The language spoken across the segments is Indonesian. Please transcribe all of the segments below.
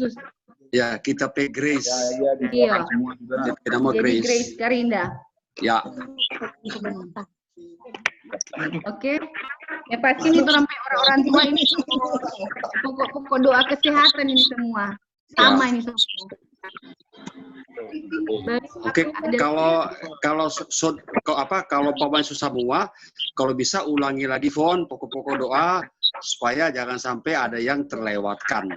khusus. Ya, kita P Grace. Iya. Nama Jadi Grace. Grace Karinda. Ya. Oke. Ya pasti ini sampai orang-orang tua ini pokok-pokok doa kesehatan ini semua. Sama ini semua. Oke, kalau Paman susah semua, kalau bisa ulangi lagi Fon pokok-pokok doa supaya jangan sampai ada yang terlewatkan.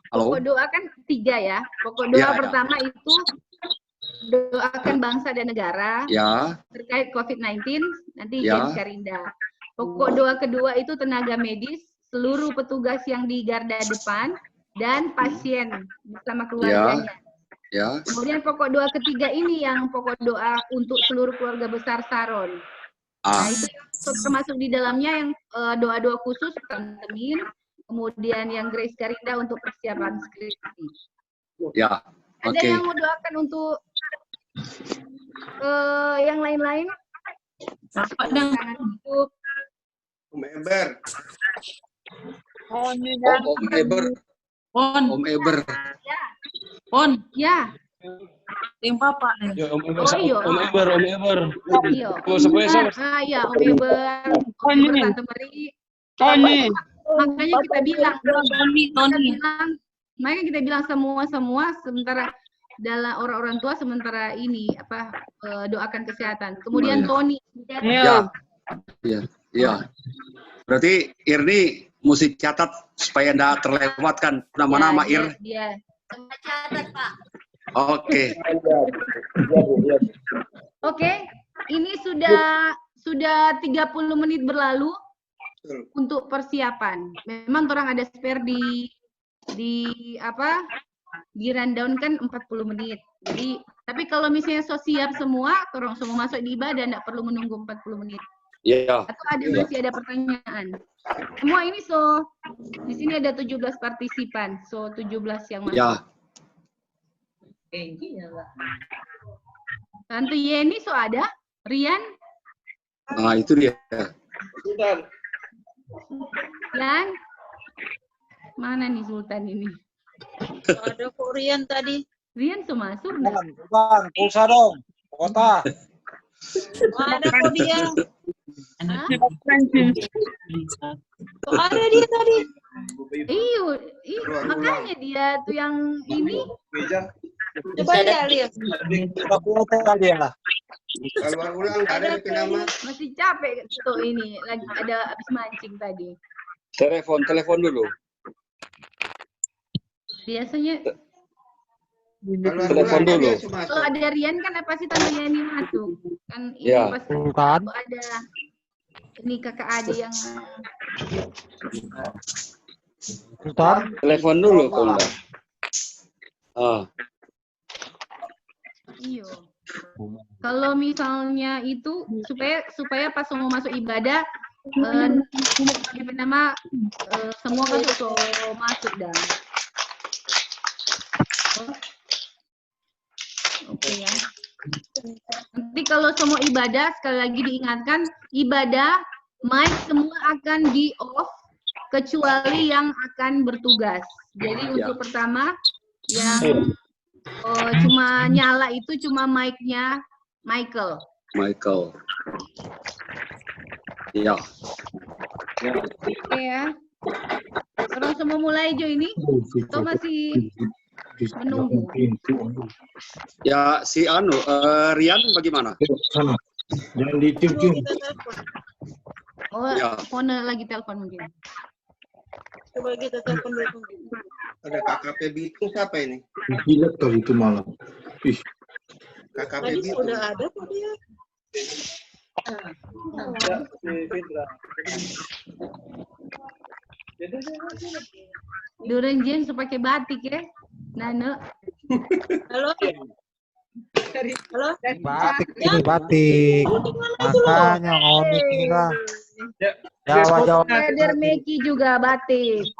Halo? Pokok doa kan 3 ya. Pokok doa pertama itu doakan bangsa dan negara terkait COVID-19, nanti James Karinda. Pokok doa kedua itu tenaga medis, seluruh petugas yang di garda depan, dan pasien bersama keluarganya. Kemudian pokok doa ketiga ini yang pokok doa untuk seluruh keluarga besar Saron. Nah itu termasuk di dalamnya yang doa-doa khusus Tante Min, kemudian yang Grace Karinda untuk persiapan skripsi. Ada yang mau doakan untuk yang lain-lain? Om Eber. Om Eber. Pon. Ya. Tim Papa. Om Eber. Iya. Ya, Om Eber. Tante Meri. Makanya kita bilang. Makanya kita bilang semua sementara dalam orang-orang tua sementara ini doakan kesehatan. Kemudian Tony. Iya. Berarti Irni mesti catat supaya tidak terlewatkan nama-nama Ir. Iya. Catat, Pak. Oke. Oke, ini sudah 30 menit berlalu untuk persiapan. Memang orang ada spare di rundown kan 40 menit. Jadi, tapi kalau misalnya siap semua, orang semua masuk di ibadah, tidak perlu menunggu 40 menit. Iya. Atau masih ada pertanyaan. Semua ini di sini ada 17 partisipan, 17 yang masuk. Ya. Tante Yeni ada? Rian? Nah, itu dia. Yang mana nih Sultan ini? Ada kok Rian tadi. Rian masuk? Bang, pulsa dong. Kota. Ada kok dia. Kok ada dia tadi? Iyo, makanya dia tuh yang ini. Coba ya lihat. Masih capek tuh ini, lagi ada habis mancing tadi. Telepon dulu. Biasanya telepon dulu. kalau ada Rian kan pasti Tante Yani masuk. Kan ini pasti ada ini kakak adik yang telepon dulu kalau Iya. Kalau misalnya itu supaya pas mau masuk ibadah semua kan masuk dah. Oke ya. Nanti kalau semua ibadah sekali lagi diingatkan ibadah mic semua akan di off kecuali yang akan bertugas. Jadi untuk pertama yang cuma nyala itu cuma mic-nya Michael. Iya. Oke ya. Orang semua mulai Jo ini? Atau masih menunggu? Ya si Rian bagaimana? Jangan ditiup-tiup. Phone lagi telepon mungkin. Coba kita telepon dulu. Ada KKP Bitung siapa ini? Gila tadi itu malam. Ih. KKP Tadi Bitung. sudah ada kok dia. Duren Jen pakai batik ya, Nano. Halo. Halo. Batik ini batik. Makanya ngoni kita. Jawa. Kader Meki juga batik.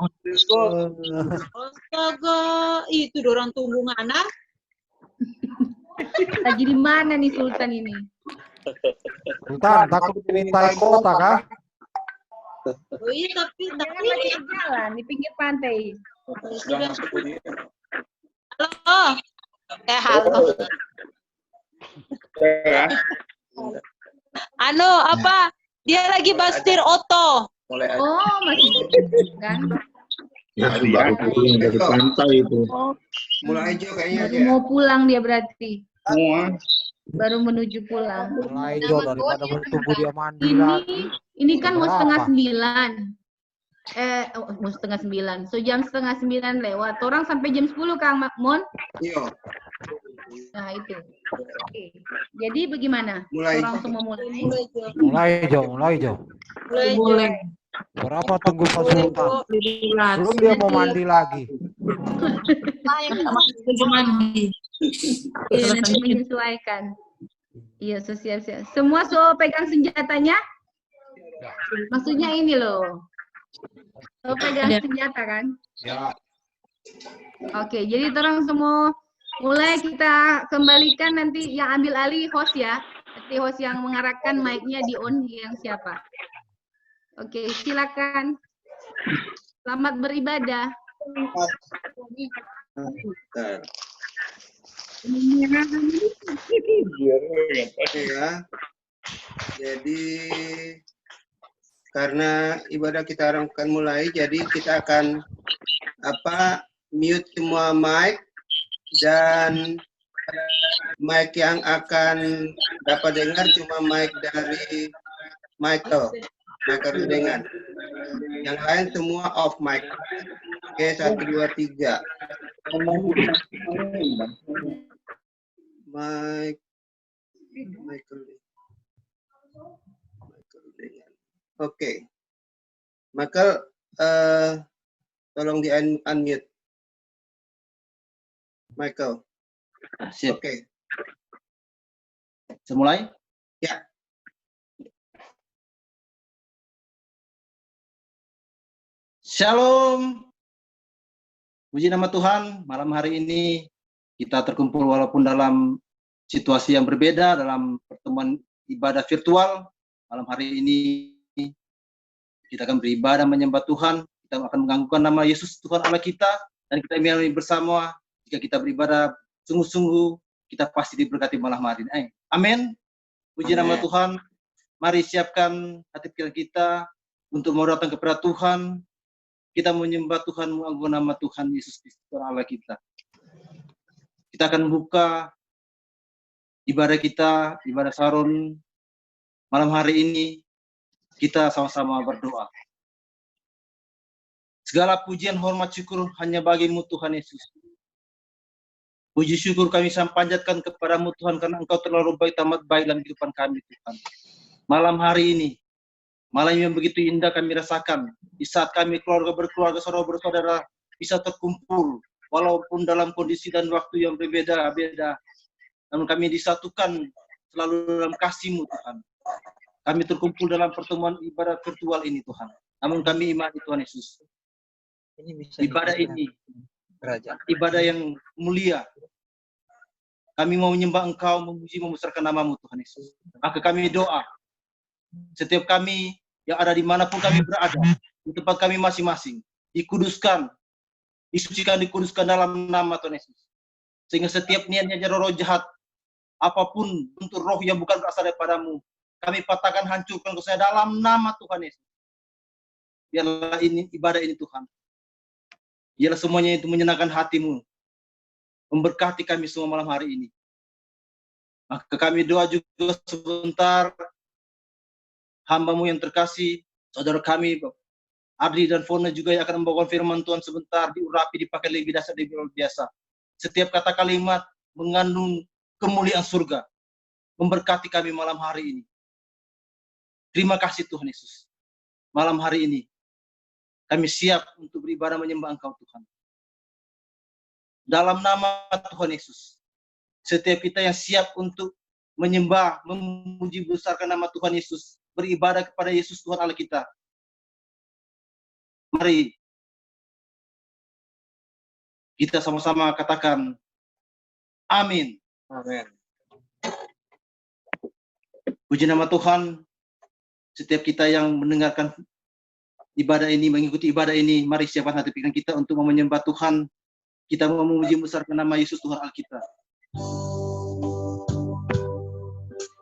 Astaga, itu dorang tunggu ngana. Lagi di mana nih Sultan ini? Sultan takut diminta kota kah? Oh iya, tapi Jangan lagi di jalan di pinggir pantai. halo. Halo. Anu apa? Dia lagi bastir oto. Oh, masih kan? Ya, baru pulang dari pantai itu. Mulai hijau kayaknya Baru dia. mau pulang dia berarti. Semua. Baru menuju pulang. Mulai hijau daripada bertunggu dia mandi Ini lagi. ini kan mau Berapa? 8:30. Mau 8:30. So jam 8:30 lewat. Orang sampai jam 10 Kang Mon. Iya. Nah itu. Oke. Jadi bagaimana? Mulai. Orang semua mulai. Mulai hijau. Mulai. Berapa tunggu Pak Sultan? Belum dia mau mandi lagi. Iya, nanti menyesuaikan. Iya, siap-siap. Semua pegang senjatanya? Maksudnya ini loh. Pegang senjata kan? Ya. Oke, jadi orang semua mulai kita kembalikan nanti yang ambil alih host ya. Nanti host yang mengarahkan mic-nya di on yang siapa? Oke, silakan. Selamat beribadah. Ya. Jadi karena ibadah kita akan mulai, jadi kita akan mute semua mic, dan mic yang akan dapat dengar cuma mic dari Michael dengan. Yang lain semua off mic. Oke, 1, 2, 3. Michael dengan. Oke. Michael, tolong di unmute. Michael. Siap. Oke. Saya mulai? Ya. Shalom. Puji nama Tuhan, malam hari ini kita terkumpul walaupun dalam situasi yang berbeda, dalam pertemuan ibadah virtual. Malam hari ini kita akan beribadah menyembah Tuhan, kita akan mengganggukan nama Yesus Tuhan Allah kita, dan kita mengalami bersama. Jika kita beribadah sungguh-sungguh, kita pasti diberkati malam hari ini. Amin. Puji nama Tuhan. Mari siapkan hati pikiran kita untuk mau datang kepada Tuhan. Kita menyembah Tuhan, mengagungkan nama Tuhan Yesus Kristus Tuhan Allah kita. Kita akan membuka ibadah kita, ibadah Saron. Malam hari ini kita sama-sama berdoa. Segala pujian, hormat, syukur hanya bagimu Tuhan Yesus. Puji syukur kami panjatkan kepadamu Tuhan, karena Engkau terlalu baik, amat baik dalam kehidupan kami Tuhan. Malam hari ini, malam yang begitu indah kami rasakan, di saat kami berkeluarga, saudara-saudara bisa terkumpul, walaupun dalam kondisi dan waktu yang berbeda-beda, namun kami disatukan selalu dalam kasih-Mu Tuhan. Kami terkumpul dalam pertemuan ibadah virtual ini Tuhan. Namun kami imani Tuhan Yesus. Ibadah ini, ibadah yang mulia. Kami mau menyembah Engkau, memuji, membesarkan nama-Mu Tuhan Yesus. Maka kami doa, setiap kami yang ada dimanapun kami berada, di tempat kami masing-masing, dikuduskan, disucikan, dikuduskan dalam nama Tuhan Yesus. Sehingga setiap niatnya roh jahat, apapun bentuk roh yang bukan berasal daripada-Mu, kami patahkan, hancurkan ke saya dalam nama Tuhan Yesus. Biarlah ini ibadah ini Tuhan. Biarlah semuanya itu menyenangkan hati-Mu, memberkati kami semua malam hari ini. Maka kami doa juga sebentar, hamba-Mu yang terkasih, saudara kami, Adri dan Fona juga yang akan membawakan firman Tuhan sebentar, diurapi, dipakai lebih dasar, lebih luar biasa. Setiap kata kalimat mengandung kemuliaan surga, memberkati kami malam hari ini. Terima kasih Tuhan Yesus. Malam hari ini, kami siap untuk beribadah menyembah Engkau Tuhan. Dalam nama Tuhan Yesus, setiap kita yang siap untuk menyembah, memuji, besarkan nama Tuhan Yesus, beribadah kepada Yesus Tuhan Allah kita. Mari kita sama-sama katakan, amin. Amin. Puji nama Tuhan, setiap kita yang mendengarkan ibadah ini, mengikuti ibadah ini, mari siapkan hati pikiran kita untuk menyembah Tuhan. Kita mau memuji besarkan nama Yesus Tuhan Allah kita.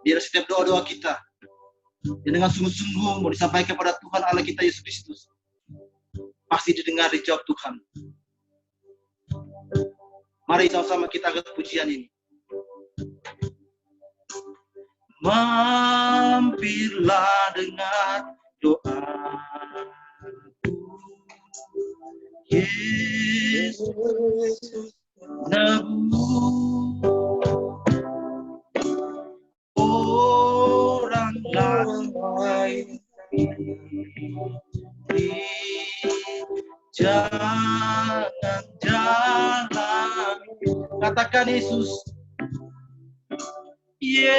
Biar setiap doa-doa kita dengan sungguh-sungguh mau disampaikan kepada Tuhan Allah kita Yesus Kristus, pasti didengar, dijawab Tuhan. Mari sama-sama kita angkat pujian ini. Mampirlah dengar doa Yesus nebus orang lain, jangan jalan. Katakan Yesus, Yesus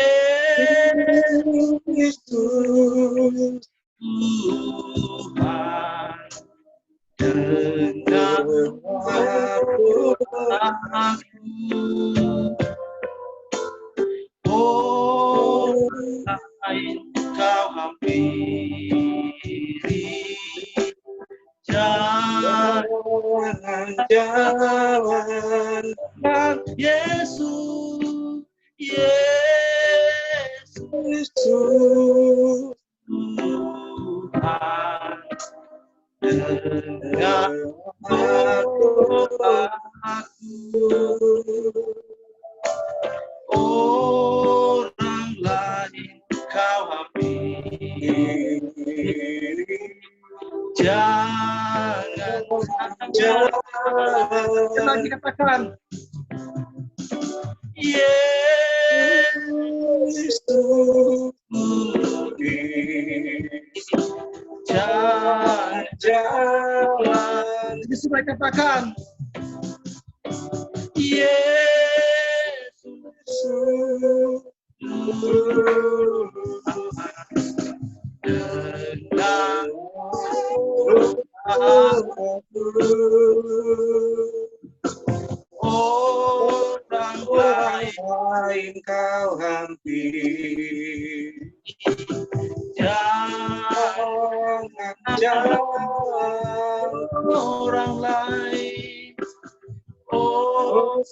Tuhan, dengar aku. Orang lain kau hampiri, jangan Yesus, Yesus Tuhan, dengar doaku. Orang lain kau hampiri, jangan. Lagi katakan, Yesus, jangan. Yesus katakan, Yesus dengar orang lain kau hampiri, jangan orang lain,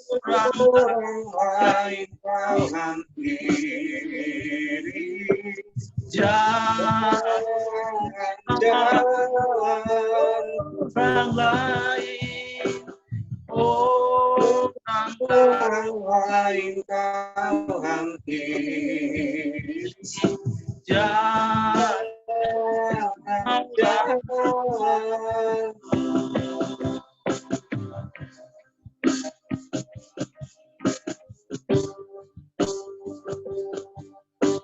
orang lain kau hampiri, jangan orang lain, orang lain kau hampiri, jangan.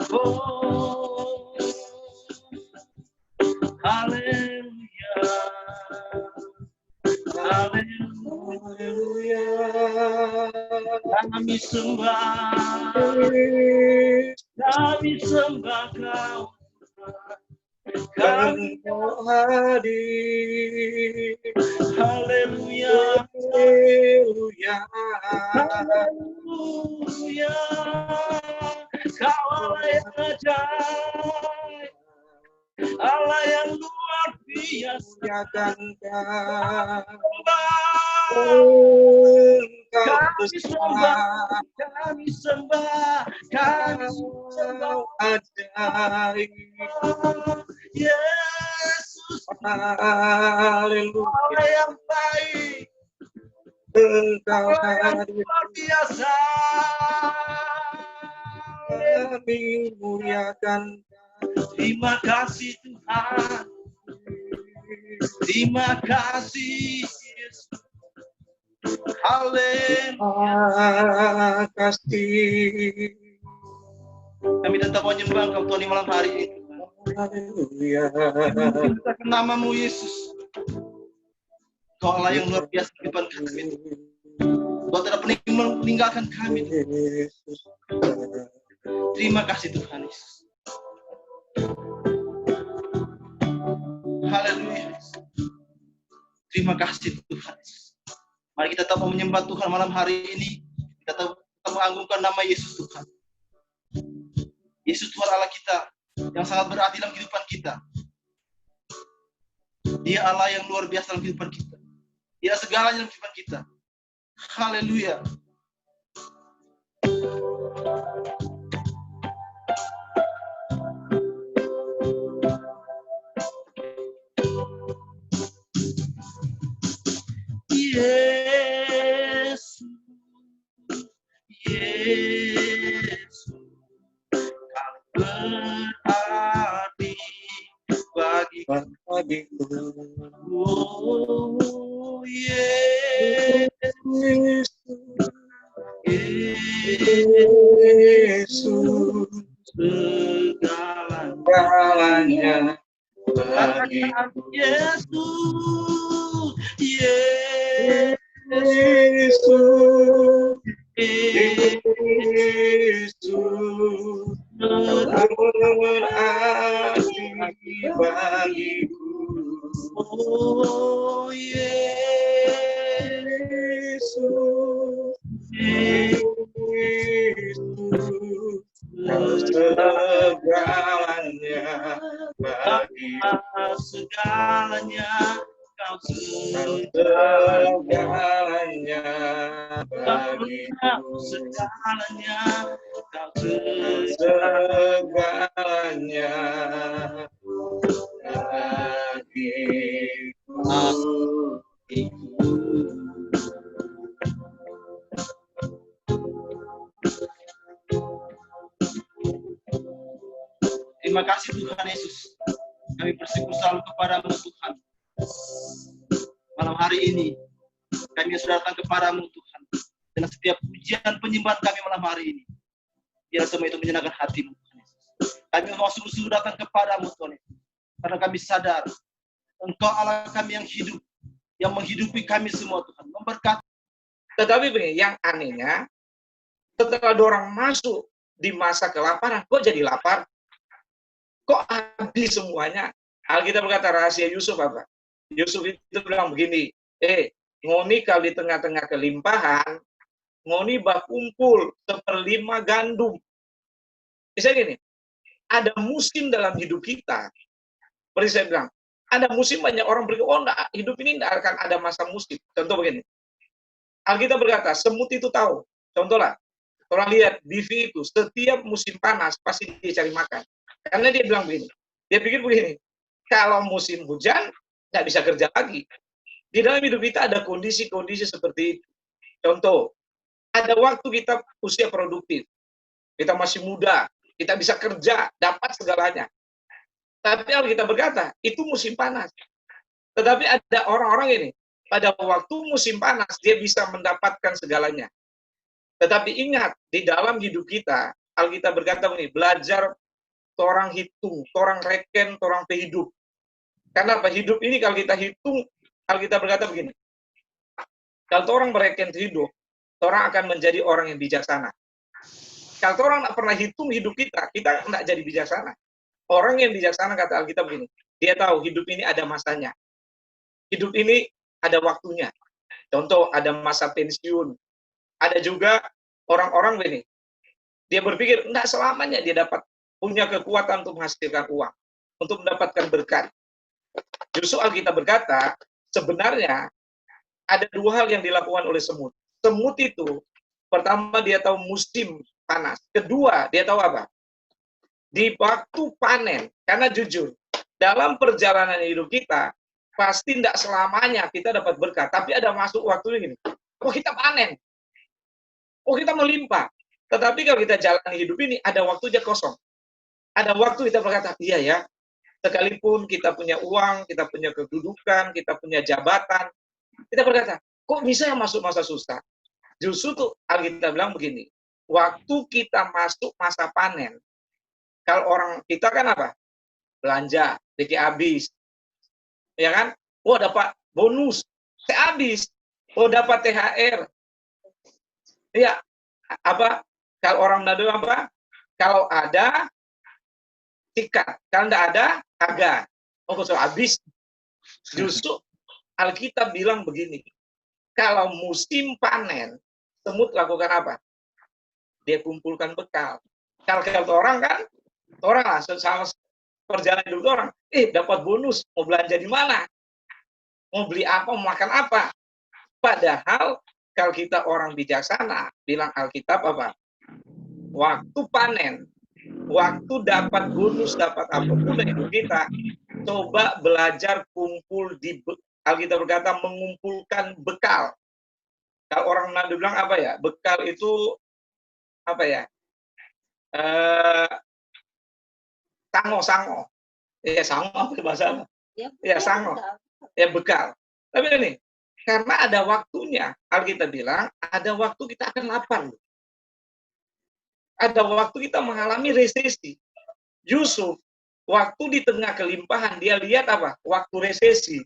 Oh, haleluya, haleluya, kami sembah Kau, kami hadir. Haleluya, haleluya, haleluya. Kau Allah yang ajaib, Allah yang luar biasa. Kami sembah ajaib. Yesus, haleluya, Allah yang baik, Engkau yang luar biasa. Kami muliakan. Terima kasih Tuhan. Terima kasih Yesus. Haleluya. Kasih. Kami tetap menyembah Engkau Tuhan di malam hari ini. Haleluya. Kita namamu Yesus. Kau Allah yang luar biasa di depan kami. Kau tidak pernah meninggalkan kami. Terima kasih Tuhan Yesus. Haleluya. Terima kasih Tuhan Yesus. Mari kita tetap menyembah Tuhan malam hari ini. Kita tetap mengagungkan nama Yesus Tuhan. Yesus Tuhan Allah kita yang sangat berarti dalam kehidupan kita. Dia Allah yang luar biasa dalam kehidupan kita. Dia segalanya dalam kehidupan kita. Haleluya. Yesus, Yesus, Kau berarti bagiku. Oh, Yesus, Yesus, segalanya bagiku. Yesus, Yesus, Yesus, berarti bagiku. Oh, Yesus, Yesus, segalanya bagiku. Segalanya Kau segalanya bagiku. Segalanya Kau segalanya bagiku. Terima kasih Tuhan Yesus. Kami bersyukur selalu kepadamu Tuhan. Malam hari ini kami sudah datang kepadamu Tuhan. Dengan setiap pujian penyembahan kami malam hari ini, biar semua itu menyenangkan hatimu Tuhan Yesus. Kami mau sungguh-sungguh datang kepadamu Tuhan Yesus. Karena kami sadar Engkau Allah kami yang hidup, yang menghidupi kami semua Tuhan. Memberkati. Tetapi begini, yang anehnya, setelah orang masuk di masa kelaparan, kok jadi lapar? Kok habis semuanya? Alkitab berkata rahasia Yusuf apa? Yusuf itu bilang begini, ngoni kalau di tengah-tengah kelimpahan, ngoni bakumpul 1/5 gandum. Misalnya gini, ada musim dalam hidup kita. Seperti saya bilang, ada musim banyak orang berkata, oh enggak, hidup ini tidak akan ada masa musim. Contoh begini, Alkitab berkata, semut itu tahu. Contohlah, orang lihat bivi itu, setiap musim panas pasti dia cari makan. Karena dia bilang begini, dia pikir begini, kalau musim hujan, nggak bisa kerja lagi. Di dalam hidup kita ada kondisi-kondisi seperti itu. Contoh, ada waktu kita usia produktif. Kita masih muda, kita bisa kerja, dapat segalanya. Tapi Alkitab berkata, itu musim panas. Tetapi ada orang-orang ini, pada waktu musim panas, dia bisa mendapatkan segalanya. Tetapi ingat, di dalam hidup kita, Alkitab berkata begini, belajar torang hitung, torang reken, torang hidup. Karena apa? Hidup ini kalau kita hitung, Alkitab berkata begini, kalau orang mereken hidup, orang akan menjadi orang yang bijaksana. Kalau orang tidak pernah hitung hidup kita tidak jadi bijaksana. Orang yang bijaksana, kata Alkitab begini, dia tahu hidup ini ada masanya. Hidup ini ada waktunya. Contoh, ada masa pensiun. Ada juga orang-orang begini, dia berpikir, enggak selamanya dia dapat punya kekuatan untuk menghasilkan uang, untuk mendapatkan berkat. Justru Alkitab berkata, sebenarnya ada dua hal yang dilakukan oleh semut. Semut itu, pertama dia tahu musim panas. Kedua, dia tahu apa? Di waktu panen. Karena jujur, dalam perjalanan hidup kita, pasti tidak selamanya kita dapat berkat. Tapi ada masuk waktu ini, oh kita panen. Oh kita melimpah. Tetapi kalau kita jalani hidup ini, ada waktunya kosong. Ada waktu kita berkata, iya ya, sekalipun kita punya uang, kita punya kedudukan, kita punya jabatan, kita berkata, kok bisa yang masuk masa susah? Justru tuh Alkitab bilang begini, waktu kita masuk masa panen, kalau orang kita kan apa? Belanja, dikit habis. Ya kan? Oh dapat bonus, saya habis. Oh dapat THR. Iya, apa? Kalau orang Nado apa? Kalau ada sikat, kalau tidak ada, agak. Oh, so habis. Justru Alkitab bilang begini, kalau musim panen, semut lakukan apa? Dia kumpulkan bekal. Kalau orang kan, orang lah, sama perjalanan hidup orang, dapat bonus, mau belanja di mana? Mau beli apa, mau makan apa. Padahal kalau kita orang bijaksana, bilang Alkitab apa? Waktu panen, waktu dapat bonus, dapat apapun dari hidup kita, coba belajar kumpul di, Alkitab berkata mengumpulkan bekal. Kalau orang Nado bilang apa ya? Bekal itu apa ya? Sango. Ya sango apa bahasa? Ya sango. Ya bekal. Tapi ini karena ada waktunya. Alkitab bilang ada waktu kita akan lapar. Ada waktu kita mengalami resesi. Yusuf, waktu di tengah kelimpahan, dia lihat apa? Waktu resesi,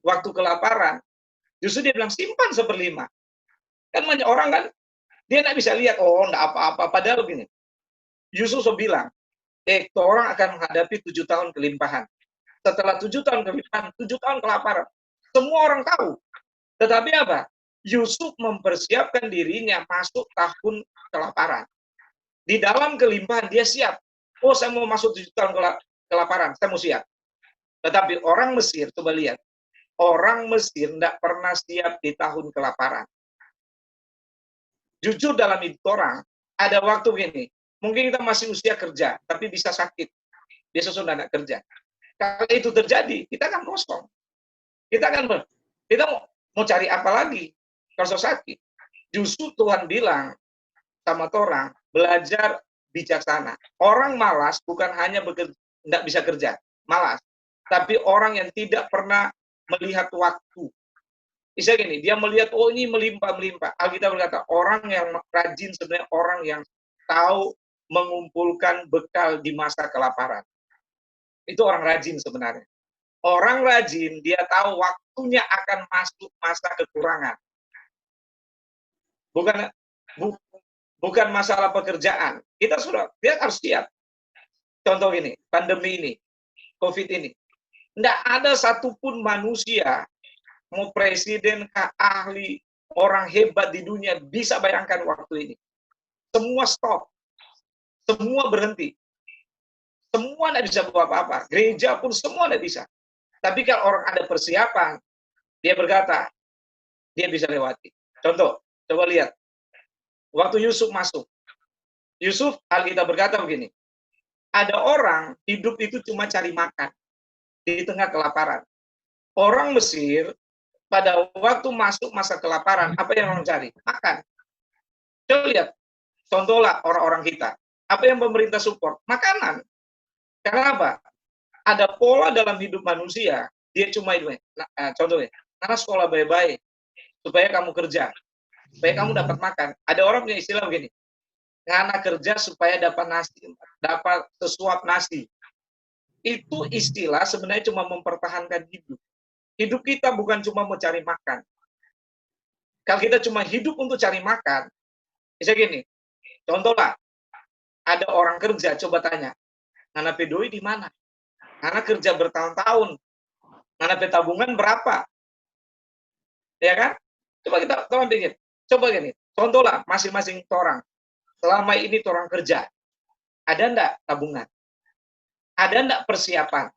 waktu kelaparan. Justru dia bilang, simpan 1/5. Kan banyak orang kan, dia nggak bisa lihat, oh nggak apa-apa. Padahal begini, Yusuf bilang, orang akan menghadapi 7 tahun kelimpahan. Setelah 7 tahun kelimpahan, 7 tahun kelaparan. Semua orang tahu. Tetapi apa? Yusuf mempersiapkan dirinya masuk tahun kelaparan. Di dalam kelimpahan dia siap. Oh, saya mau masuk 7 tahun kelaparan, saya mau siap. Tetapi orang Mesir, coba lihat. Orang Mesir tidak pernah siap di tahun kelaparan. Jujur dalam hidup orang, ada waktu begini. Mungkin kita masih usia kerja, tapi bisa sakit. Biasa sudah tidak kerja. Kalau itu terjadi, kita akan kosong. Kita mau cari apa lagi kalau sakit. Justru Tuhan bilang sama orang, belajar bijaksana. Orang malas bukan hanya tidak bisa kerja, malas. Tapi orang yang tidak pernah melihat waktu. Bisa gini, dia melihat, oh ini melimpah-melimpah. Alkitab berkata, orang yang rajin sebenarnya orang yang tahu mengumpulkan bekal di masa kelaparan. Itu orang rajin sebenarnya. Orang rajin, dia tahu waktunya akan masuk masa kekurangan. Bukan masalah pekerjaan. Dia harus siap. Contoh ini, pandemi ini, COVID ini. Tidak ada satupun manusia, mau presiden, ahli, orang hebat di dunia, bisa bayangkan waktu ini. Semua stop. Semua berhenti. Semua tidak bisa buat apa-apa. Gereja pun semua tidak bisa. Tapi kalau orang ada persiapan, dia berkata, dia bisa lewati. Contoh, coba lihat. Waktu Yusuf masuk. Yusuf, Alkitab berkata begini. Ada orang hidup itu cuma cari makan. Di tengah kelaparan. Orang Mesir, pada waktu masuk masa kelaparan, apa yang orang cari? Makan. Coba lihat. Contohlah orang-orang kita. Apa yang pemerintah support? Makanan. Karena apa? Ada pola dalam hidup manusia. Dia cuma itu. Contohnya, karena sekolah baik-baik. Supaya kamu kerja. Supaya kamu dapat makan. Ada orang punya istilah begini. Ngana kerja supaya dapat nasi, dapat sesuap nasi. Itu istilah sebenarnya cuma mempertahankan hidup. Hidup kita bukan cuma mau cari makan. Kalau kita cuma hidup untuk cari makan, bisa gini. Contohlah, ada orang kerja, coba tanya, ngana pedoi di mana? Ngana kerja bertahun-tahun. Ngana tabungan berapa? Ya kan? Coba kita teman pikir. Coba gini, contohlah masing-masing orang. Selama ini orang kerja, ada enggak tabungan? Ada enggak persiapan?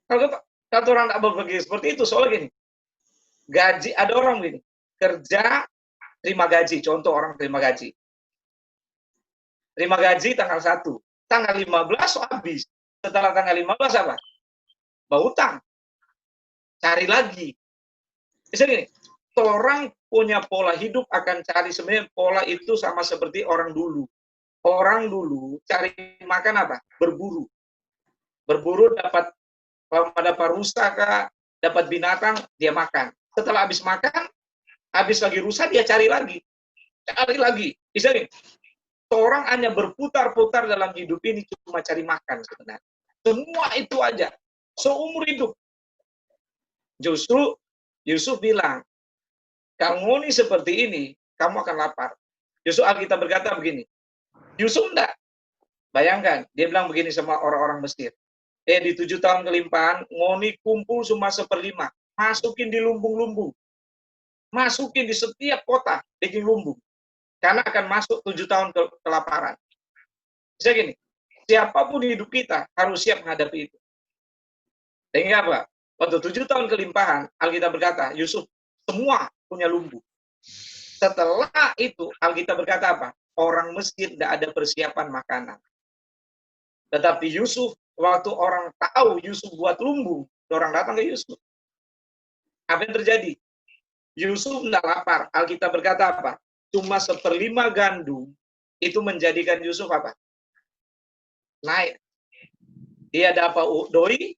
Kalau orang enggak berpikir seperti itu, soalnya gini, gaji, ada orang gini, kerja, terima gaji, contoh orang terima gaji. Terima gaji tanggal 1, tanggal 15 habis. Setelah tanggal 15 apa? Berhutang. Cari lagi. Bisa gini, orang punya pola hidup akan cari sebenarnya pola itu sama seperti orang dulu. Orang dulu cari makan apa? Berburu. Berburu dapat rusa kah, dapat binatang, dia makan. Setelah habis makan, habis lagi rusa, dia cari lagi. Cari lagi. Bisa nih, orang hanya berputar-putar dalam hidup ini cuma cari makan sebenarnya. Semua itu aja. Seumur hidup. Justru Yusuf bilang, kalau ini seperti ini, kamu akan lapar. Yusuf Alkitab berkata begini. Yusuf enggak. Bayangkan, dia bilang begini sama orang-orang Mesir. Di 7 tahun kelimpahan, ngoni kumpul cuma 1/5. Masukin di lumbung-lumbung. Masukin di setiap kota, bikin lumbung. Karena akan masuk 7 tahun kelaparan. Bisa gini, siapapun hidup kita harus siap menghadapi itu. Sehingga apa? Waktu 7 tahun kelimpahan, Alkitab berkata, Yusuf semua punya lumbu. Setelah itu, Alkitab berkata apa? Orang Mesir tidak ada persiapan makanan. Tetapi Yusuf, waktu orang tahu Yusuf buat lumbu, orang datang ke Yusuf. Apa yang terjadi? Yusuf tidak lapar. Alkitab berkata apa? Cuma 1/5 gandum itu menjadikan Yusuf apa? Naik. Dia dapat doi,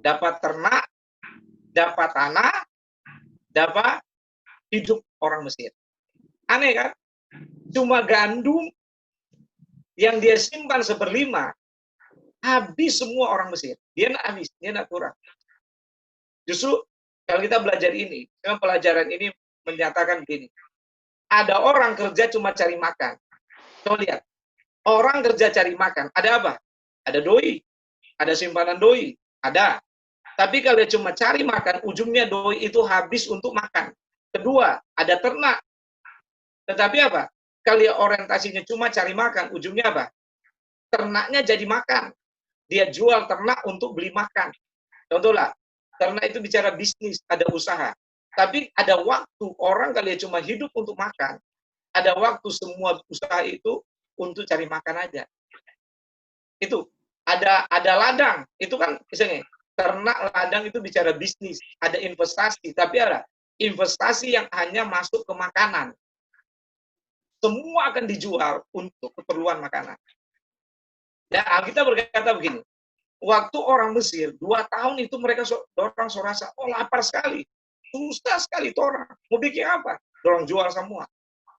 dapat ternak, dapat tanah, dapat hidup orang Mesir. Aneh kan? Cuma gandum yang dia simpan 1/5 habis semua orang Mesir. Dia nak habis, dia nak kurang. Justru kalau kita belajar ini, memang pelajaran ini menyatakan begini. Ada orang kerja cuma cari makan. Coba lihat. Orang kerja cari makan. Ada apa? Ada doi. Ada simpanan doi. Ada. Tapi kalau dia cuma cari makan, ujungnya doi itu habis untuk makan. Kedua, ada ternak. Tetapi apa? Kalau dia orientasinya cuma cari makan, ujungnya apa? Ternaknya jadi makan. Dia jual ternak untuk beli makan. Contohlah, ternak itu bicara bisnis, ada usaha. Tapi ada waktu orang kalau dia cuma hidup untuk makan, ada waktu semua usaha itu untuk cari makan aja. Itu ada ladang, itu kan misalnya ternak ladang itu bicara bisnis, ada investasi, tapi ada investasi yang hanya masuk ke makanan. Semua akan dijual untuk keperluan makanan. Dan Alkitab berkata begini, waktu orang Mesir 2 tahun itu mereka orang rasa, oh lapar sekali, susah sekali itu orang, mau bikin apa? Orang jual semua.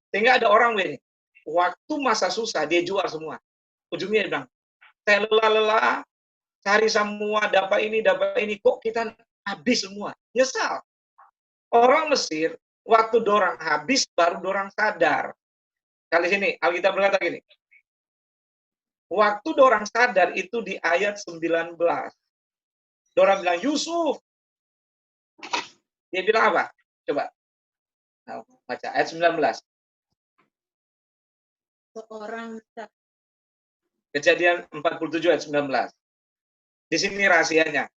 Sehingga ada orang begini, waktu masa susah dia jual semua. Ujungnya dia bilang, saya lelah-lelah, cari semua, dapat ini, kok kita habis semua. Nyesal. Orang Mesir, waktu dorang habis, baru dorang sadar. Kali sini, Alkitab berkata gini, waktu dorang sadar itu di ayat 19. Dorang bilang, Yusuf. Dia bilang apa? Coba. Nah, baca ayat 19. Seorang Kejadian 47 ayat 19. Di sini rahasianya.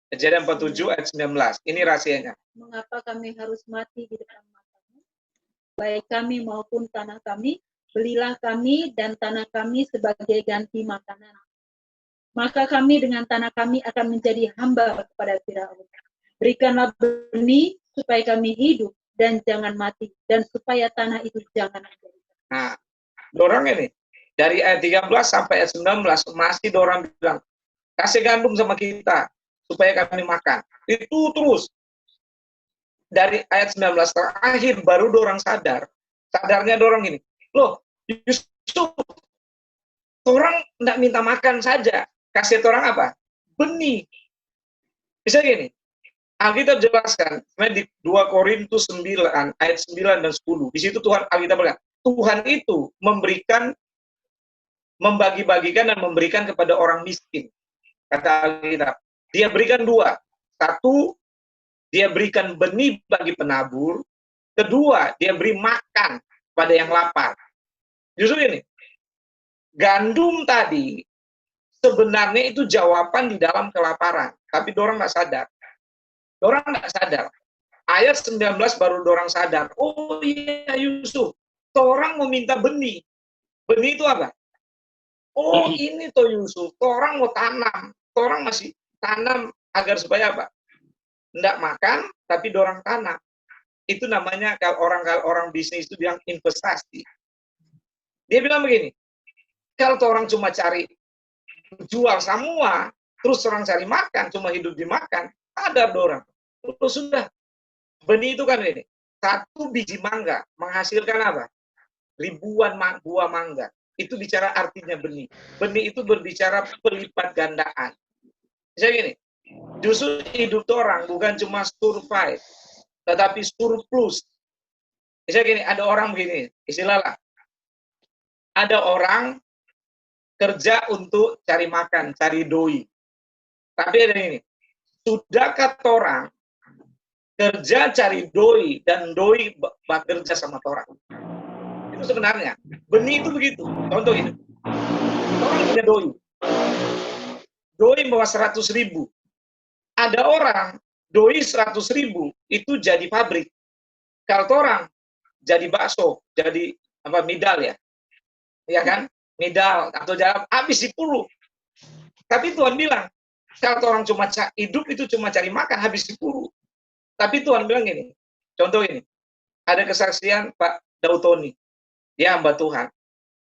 Kejadian 47 ayat 19. Ini rahasianya. Mengapa kami harus mati di depan matamu? Baik kami maupun tanah kami, belilah kami dan tanah kami sebagai ganti makanan. Maka kami dengan tanah kami akan menjadi hamba kepada Firaun. Berikanlah benih supaya kami hidup dan jangan mati, dan supaya tanah itu jangan menjadi. Nah, dorang ini dari ayat 13 sampai ayat 19 masih dorang bilang, kasih gandum sama kita supaya kami makan. Itu terus. Dari ayat 19 terakhir baru dorang sadar. Sadarnya dorang gini, loh, Yusuf, orang tidak minta makan saja. Kasih orang apa? Benih. Bisa gini, Alkitab jelaskan, di 2 Korintus 9, ayat 9 dan 10. Di situ Tuhan, Alkitab berkata, Tuhan itu memberikan, membagi-bagikan dan memberikan kepada orang miskin. Kata Alkitab, dia berikan 2. 1, dia berikan benih bagi penabur. Kedua, dia beri makan pada yang lapar. Justru ini, gandum tadi sebenarnya itu jawaban di dalam kelaparan. Tapi dorang nggak sadar. Dorang nggak sadar. Ayat 19 baru dorang sadar. Oh iya Yusuf, orang meminta benih. Benih itu apa? Oh ini toh Yusuf, orang mau tanam. Orang masih tanam agar supaya apa? Nggak makan, tapi dorang tanam. Itu namanya kalau orang bisnis itu bilang investasi. Dia bilang begini, kalau orang cuma cari jual semua, terus orang cari makan, cuma hidup dimakan, ada dorang. Terus sudah, benih itu kan ini, 1 biji mangga menghasilkan apa? Ribuan buah mangga. Itu bicara artinya benih. Benih itu berbicara pelipat gandaan. Misalnya gini, justru hidup orang bukan cuma survive, tetapi surplus. Misalnya gini, ada orang begini, istilahlah, ada orang kerja untuk cari makan, cari doi. Tapi ada ini, sudahkah orang kerja cari doi dan doi bekerja sama orang? Itu sebenarnya benih itu begitu. Contoh ini, orang punya doi. Doi bawa 100.000. Ada orang doi 100.000 itu jadi pabrik. Kalau orang jadi bakso, jadi apa midal ya kan? Midal atau jalan habis 10. Tapi Tuhan bilang, kalau orang cuma hidup itu cuma cari makan habis 10. Tapi Tuhan bilang gini, contoh ini, ada kesaksian Pak Dautoni, dia hamba Tuhan.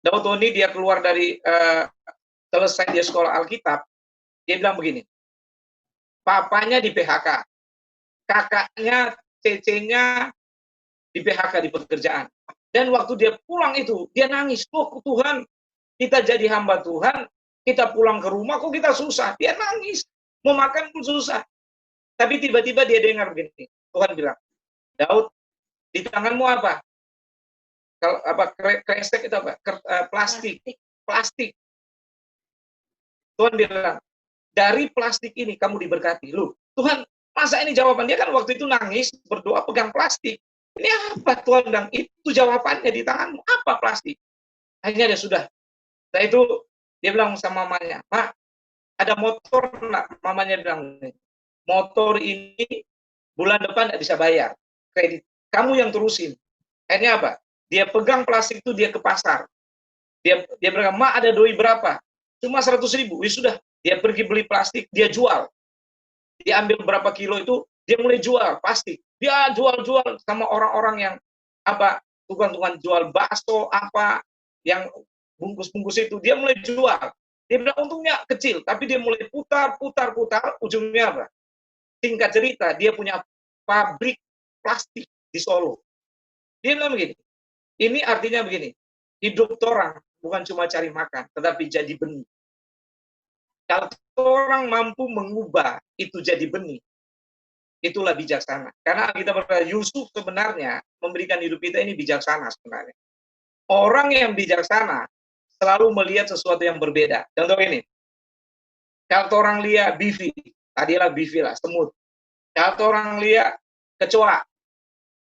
Dautoni dia keluar dari selesai dia sekolah Alkitab, dia bilang begini, papanya di PHK, kakaknya, cece-nya di PHK di pekerjaan. Dan waktu dia pulang itu, dia nangis, oh Tuhan, kita jadi hamba Tuhan, kita pulang ke rumah, kok kita susah? Dia nangis, mau makan pun susah. Tapi tiba-tiba dia dengar begini, Tuhan bilang, Daud, di tanganmu apa? Kalau apa kresek itu apa? Plastik. Tuhan bilang, dari plastik ini kamu diberkati. Loh, Tuhan, masa ini jawaban dia kan waktu itu nangis, berdoa pegang plastik. Ini apa Tuhan bilang? Itu jawabannya di tanganmu. Apa plastik? Akhirnya dia sudah. Setelah itu dia bilang sama mamanya, Mak, ada motor enggak? Mamanya bilang, motor ini bulan depan tidak bisa bayar kredit. Kamu yang terusin. Akhirnya apa? Dia pegang plastik itu, dia ke pasar. Dia bilang, Mak, ada doi berapa? Cuma 100.000. Ya sudah. Dia pergi beli plastik, dia jual. Dia ambil berapa kilo itu, dia mulai jual plastik. Dia jual sama orang-orang yang apa, tukang-tukang jual bakso apa, yang bungkus-bungkus itu, dia mulai jual. Dia bilang untungnya kecil, tapi dia mulai putar, ujungnya apa? Singkat cerita, dia punya pabrik plastik di Solo. Dia bilang begini, ini artinya begini, hidup orang bukan cuma cari makan, tetapi jadi benih. Kalau orang mampu mengubah itu jadi benih, itulah bijaksana. Karena kita berkata, Yusuf sebenarnya memberikan hidup kita ini bijaksana sebenarnya. Orang yang bijaksana selalu melihat sesuatu yang berbeda. Contoh ini, kalau orang lihat bivi, tadilah bivi lah, semut. Kalau orang lihat kecoa,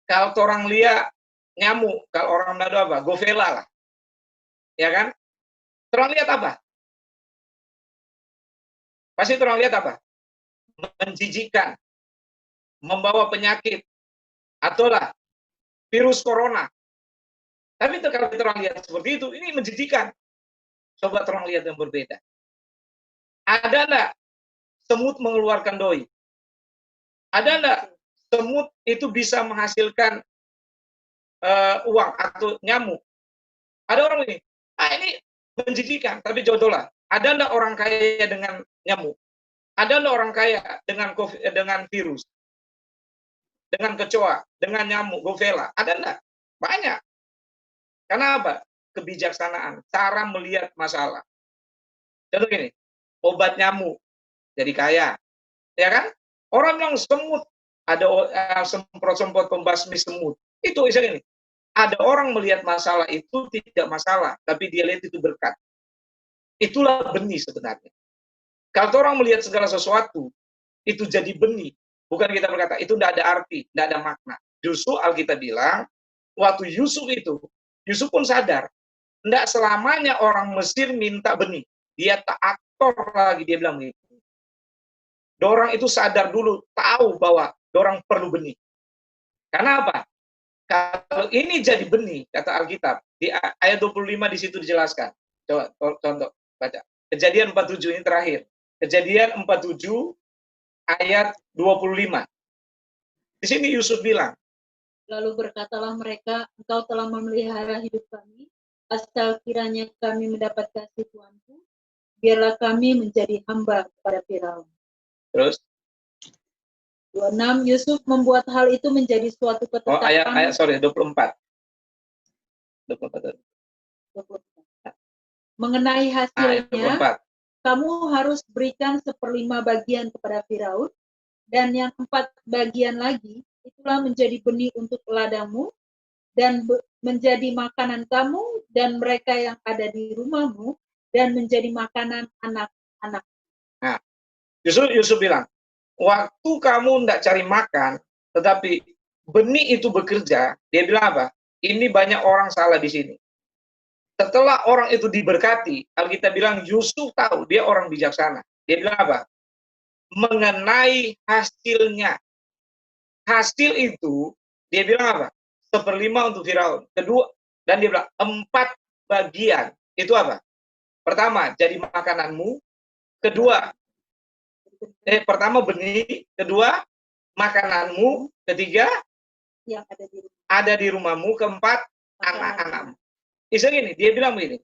kalau orang lihat nyamuk, kalau orang Manado apa? Govela lah. Ya kan? Orang lihat apa? Pasti orang lihat apa? Menjijikkan, membawa penyakit, atau lah virus corona. Tapi kalau kita orang lihat seperti itu, ini menjijikkan. Coba orang lihat yang berbeda. Ada enggak semut mengeluarkan doi? Ada enggak semut itu bisa menghasilkan uang atau nyamuk? Ada orang ini, ini menjijikkan, tapi jodohlah. Ada enggak orang kaya dengan nyamuk? Ada enggak orang kaya dengan virus? Dengan kecoa, dengan nyamuk, govela? Ada enggak? Banyak. Karena apa? Kebijaksanaan, cara melihat masalah. Contoh gini, obat nyamuk jadi kaya. Ya kan? Orang bilang semut, ada semprot-semprot pembasmi semut. Itu misalnya ini. Ada orang melihat masalah itu tidak masalah, tapi dia lihat itu berkat. Itulah benih sebenarnya. Kalau orang melihat segala sesuatu, itu jadi benih. Bukan kita berkata, itu tidak ada arti, tidak ada makna. Justru Alkitab bilang, waktu Yusuf pun sadar, tidak selamanya orang Mesir minta benih. Dia tak aktor lagi, dia bilang begitu. Dorang itu sadar dulu, tahu bahwa dorang perlu benih. Karena apa? Kalau ini jadi benih, kata Alkitab, di ayat 25 di situ dijelaskan. Coba contoh, baca. Kejadian 47 ini terakhir. Kejadian 47 ayat 25. Di sini Yusuf bilang, lalu berkatalah mereka, engkau telah memelihara hidup kami, asal kiranya kami mendapat kasih Tuanku, biarlah kami menjadi hamba kepada Firaun. Terus? 26, Yusuf membuat hal itu menjadi suatu ketetapan. Ayat 24. 24. Mengenai hasilnya, 24. Kamu harus berikan 1/5 bagian kepada Firaun, dan yang 4 bagian lagi, itulah menjadi benih untuk ladangmu, dan menjadi makanan kamu dan mereka yang ada di rumahmu, dan menjadi makanan anak-anak. Nah, Yusuf bilang, waktu kamu tidak cari makan, tetapi benih itu bekerja, dia bilang apa? Ini banyak orang salah di sini. Setelah orang itu diberkati, Alkitab bilang Yusuf tahu dia orang bijaksana. Dia bilang apa? mengenai hasilnya. Hasil itu, dia bilang apa? 1/5 untuk Firaun. Kedua, dan dia bilang 4 bagian. Itu apa? Pertama, jadi makananmu. Kedua, pertama benih. Kedua, makananmu. Ketiga, yang ada di rumahmu. Keempat, anak-anakmu. Istilah gini, dia bilang begini,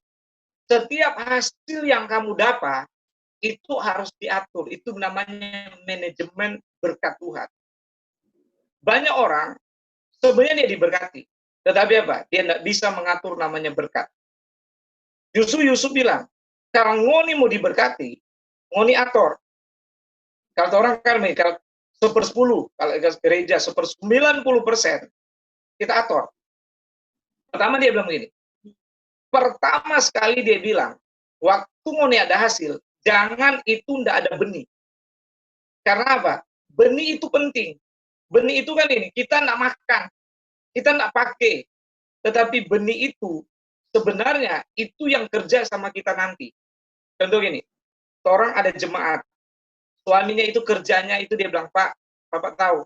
setiap hasil yang kamu dapat, itu harus diatur. Itu namanya manajemen berkat Tuhan. Banyak orang, sebenarnya dia diberkati. Tetapi apa? Dia tidak bisa mengatur namanya berkat. Justru Yusuf bilang, kalau ngoni mau diberkati, ngoni atur. Kalau orang kan, kalau 1/10, kalau gereja 90%, kita atur. Pertama dia bilang begini, pertama sekali dia bilang, waktu ngoni ada hasil, jangan itu tidak ada benih. Karena apa? Benih itu penting. Benih itu kan ini, kita tidak makan, kita tidak pakai. Tetapi benih itu, sebenarnya itu yang kerja sama kita nanti. Contoh gini, seorang ada jemaat, suaminya itu kerjanya itu dia bilang, Pak, Bapak tahu,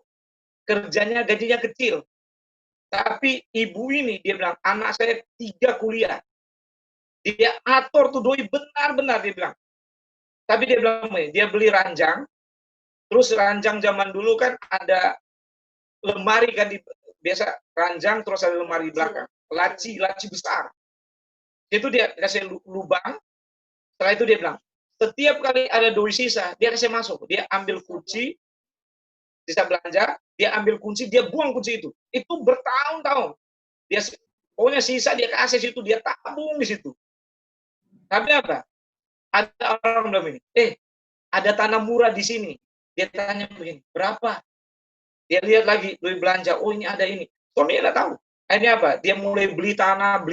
kerjanya gajinya kecil. Tapi ibu ini, dia bilang, anak saya 3 kuliah. Dia atur tuh doi benar-benar, dia bilang. Tapi dia bilang, dia beli ranjang, terus ranjang zaman dulu kan ada lemari kan, biasa ranjang terus ada lemari di belakang, laci besar. Itu dia kasih lubang. Setelah itu dia bilang, setiap kali ada doi sisa, dia kasih masuk. Dia ambil kunci, sisa belanja, dia ambil kunci, dia buang kunci itu. Itu bertahun-tahun. Dia pokoknya sisa dia kasih situ, dia tabung di situ. Tapi apa? Ada orang bilang ini, ada tanah murah di sini. Dia tanya begini, berapa? Dia lihat lagi, duit belanja, oh ini ada ini. Suaminya nggak tahu. Akhirnya apa? Dia mulai beli tanah.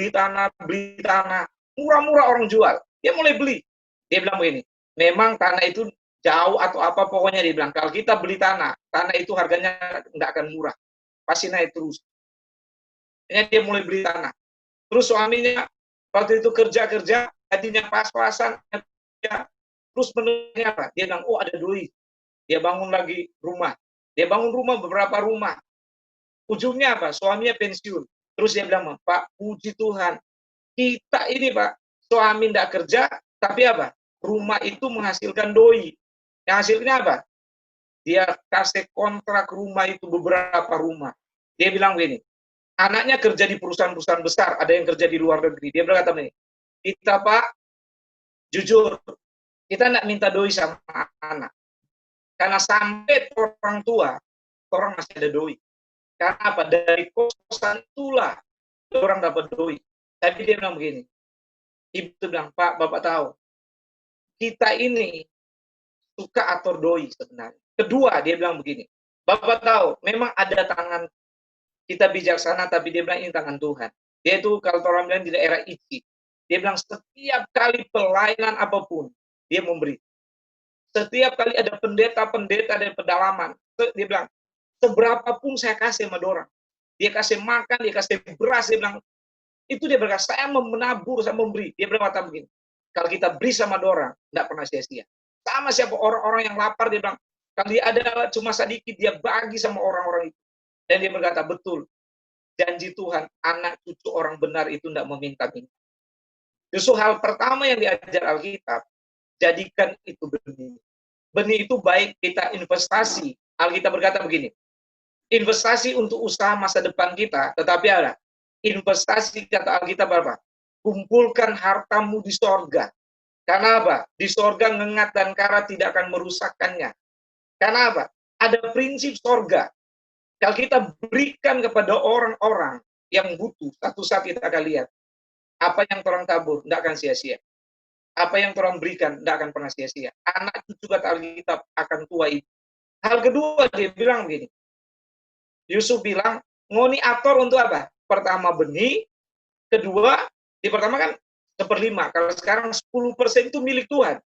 Murah-murah orang jual. Dia mulai beli. Dia bilang begini, memang tanah itu jauh atau apa, pokoknya dia bilang, kalau kita beli tanah itu harganya nggak akan murah. Pasti naik terus. Akhirnya dia mulai beli tanah. Terus suaminya, waktu itu kerja, gajinya pas-pasan, terus menurutnya apa? Dia bilang, oh ada duit. Dia bangun lagi rumah. Dia bangun rumah, beberapa rumah. Ujungnya apa? Suaminya pensiun. Terus dia bilang, Pak, puji Tuhan. Kita ini, Pak, suami tidak kerja, tapi apa? Rumah itu menghasilkan doi. Yang hasilnya apa? Dia kasih kontrak rumah itu beberapa rumah. Dia bilang begini, anaknya kerja di perusahaan-perusahaan besar, ada yang kerja di luar negeri. Dia berkata begini, kita, Pak, jujur, kita tidak minta doi sama anak. Karena sampai orang tua, orang masih ada doi. Karena apa? Dari kosan itulah orang dapat doi. Tapi dia bilang begini, ibu itu bilang, Pak, Bapak tahu, kita ini suka atur doi sebenarnya. Kedua, dia bilang begini, Bapak tahu, memang ada tangan kita bijaksana, tapi dia bilang ini tangan Tuhan. Dia itu kalau orang bilang di daerah Ici, dia bilang setiap kali pelayanan apapun, dia memberi. Setiap kali ada pendeta dari pedalaman, dia bilang, seberapapun saya kasih sama orang. Dia kasih makan, dia kasih beras, dia bilang, itu dia berkata, saya menabur, saya memberi. Dia berkata begini, kalau kita beri sama orang, tidak pernah sia-sia. Sama siapa orang-orang yang lapar, dia bilang, kalau dia ada cuma sedikit, dia bagi sama orang-orang itu. Dan dia berkata, betul, janji Tuhan, anak cucu orang benar itu tidak meminta-minta. Justru hal pertama yang diajar Alkitab, jadikan itu benih. Benih itu baik kita investasi. Alkitab berkata begini, investasi untuk usaha masa depan kita, tetapi ada investasi, kata Alkitab apa? Kumpulkan hartamu di sorga. Karena apa? Di sorga ngengat dan karat tidak akan merusakkannya. Karena apa? Ada prinsip sorga. Kalau kita berikan kepada orang-orang yang butuh, satu saat kita akan lihat apa yang orang tabur tidak akan sia-sia. Apa yang orang berikan tidak akan pernah sia-sia. Anak cucu, kata Alkitab, akan tua itu. Hal kedua, dia bilang begini. Yusuf bilang, ngoni ator untuk apa? Pertama benih, kedua, di pertama kan 1/5. Kalau sekarang 10% itu milik Tuhan.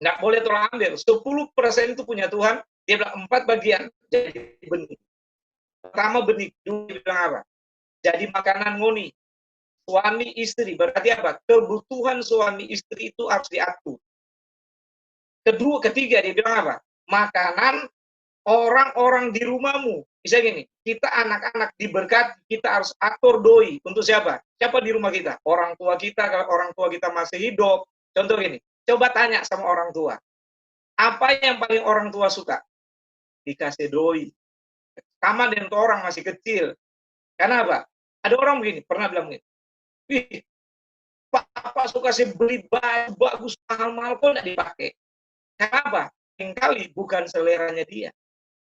Nggak boleh orang ambil. 10% itu punya Tuhan. Dia bilang 4 bagian jadi benih. Pertama benih, dia bilang apa? Jadi makanan ngoni. Suami istri, berarti apa? Kebutuhan suami istri itu harus diatur. Ketiga dia bilang apa? Makanan orang-orang di rumahmu. Bisa gini, kita anak-anak diberkati, kita harus atur doi. Untuk siapa? Siapa di rumah kita? Orang tua kita, kalau orang tua kita masih hidup. Contoh gini, coba tanya sama orang tua. Apa yang paling orang tua suka? Dikasih doi. Sama dengan orang masih kecil. Karena apa? Ada orang begini, pernah bilang begini. Wih, papa suka sih beli baju bagus, mahal-mahal kok nggak dipakai. Kenapa? Kali bukan seleranya dia.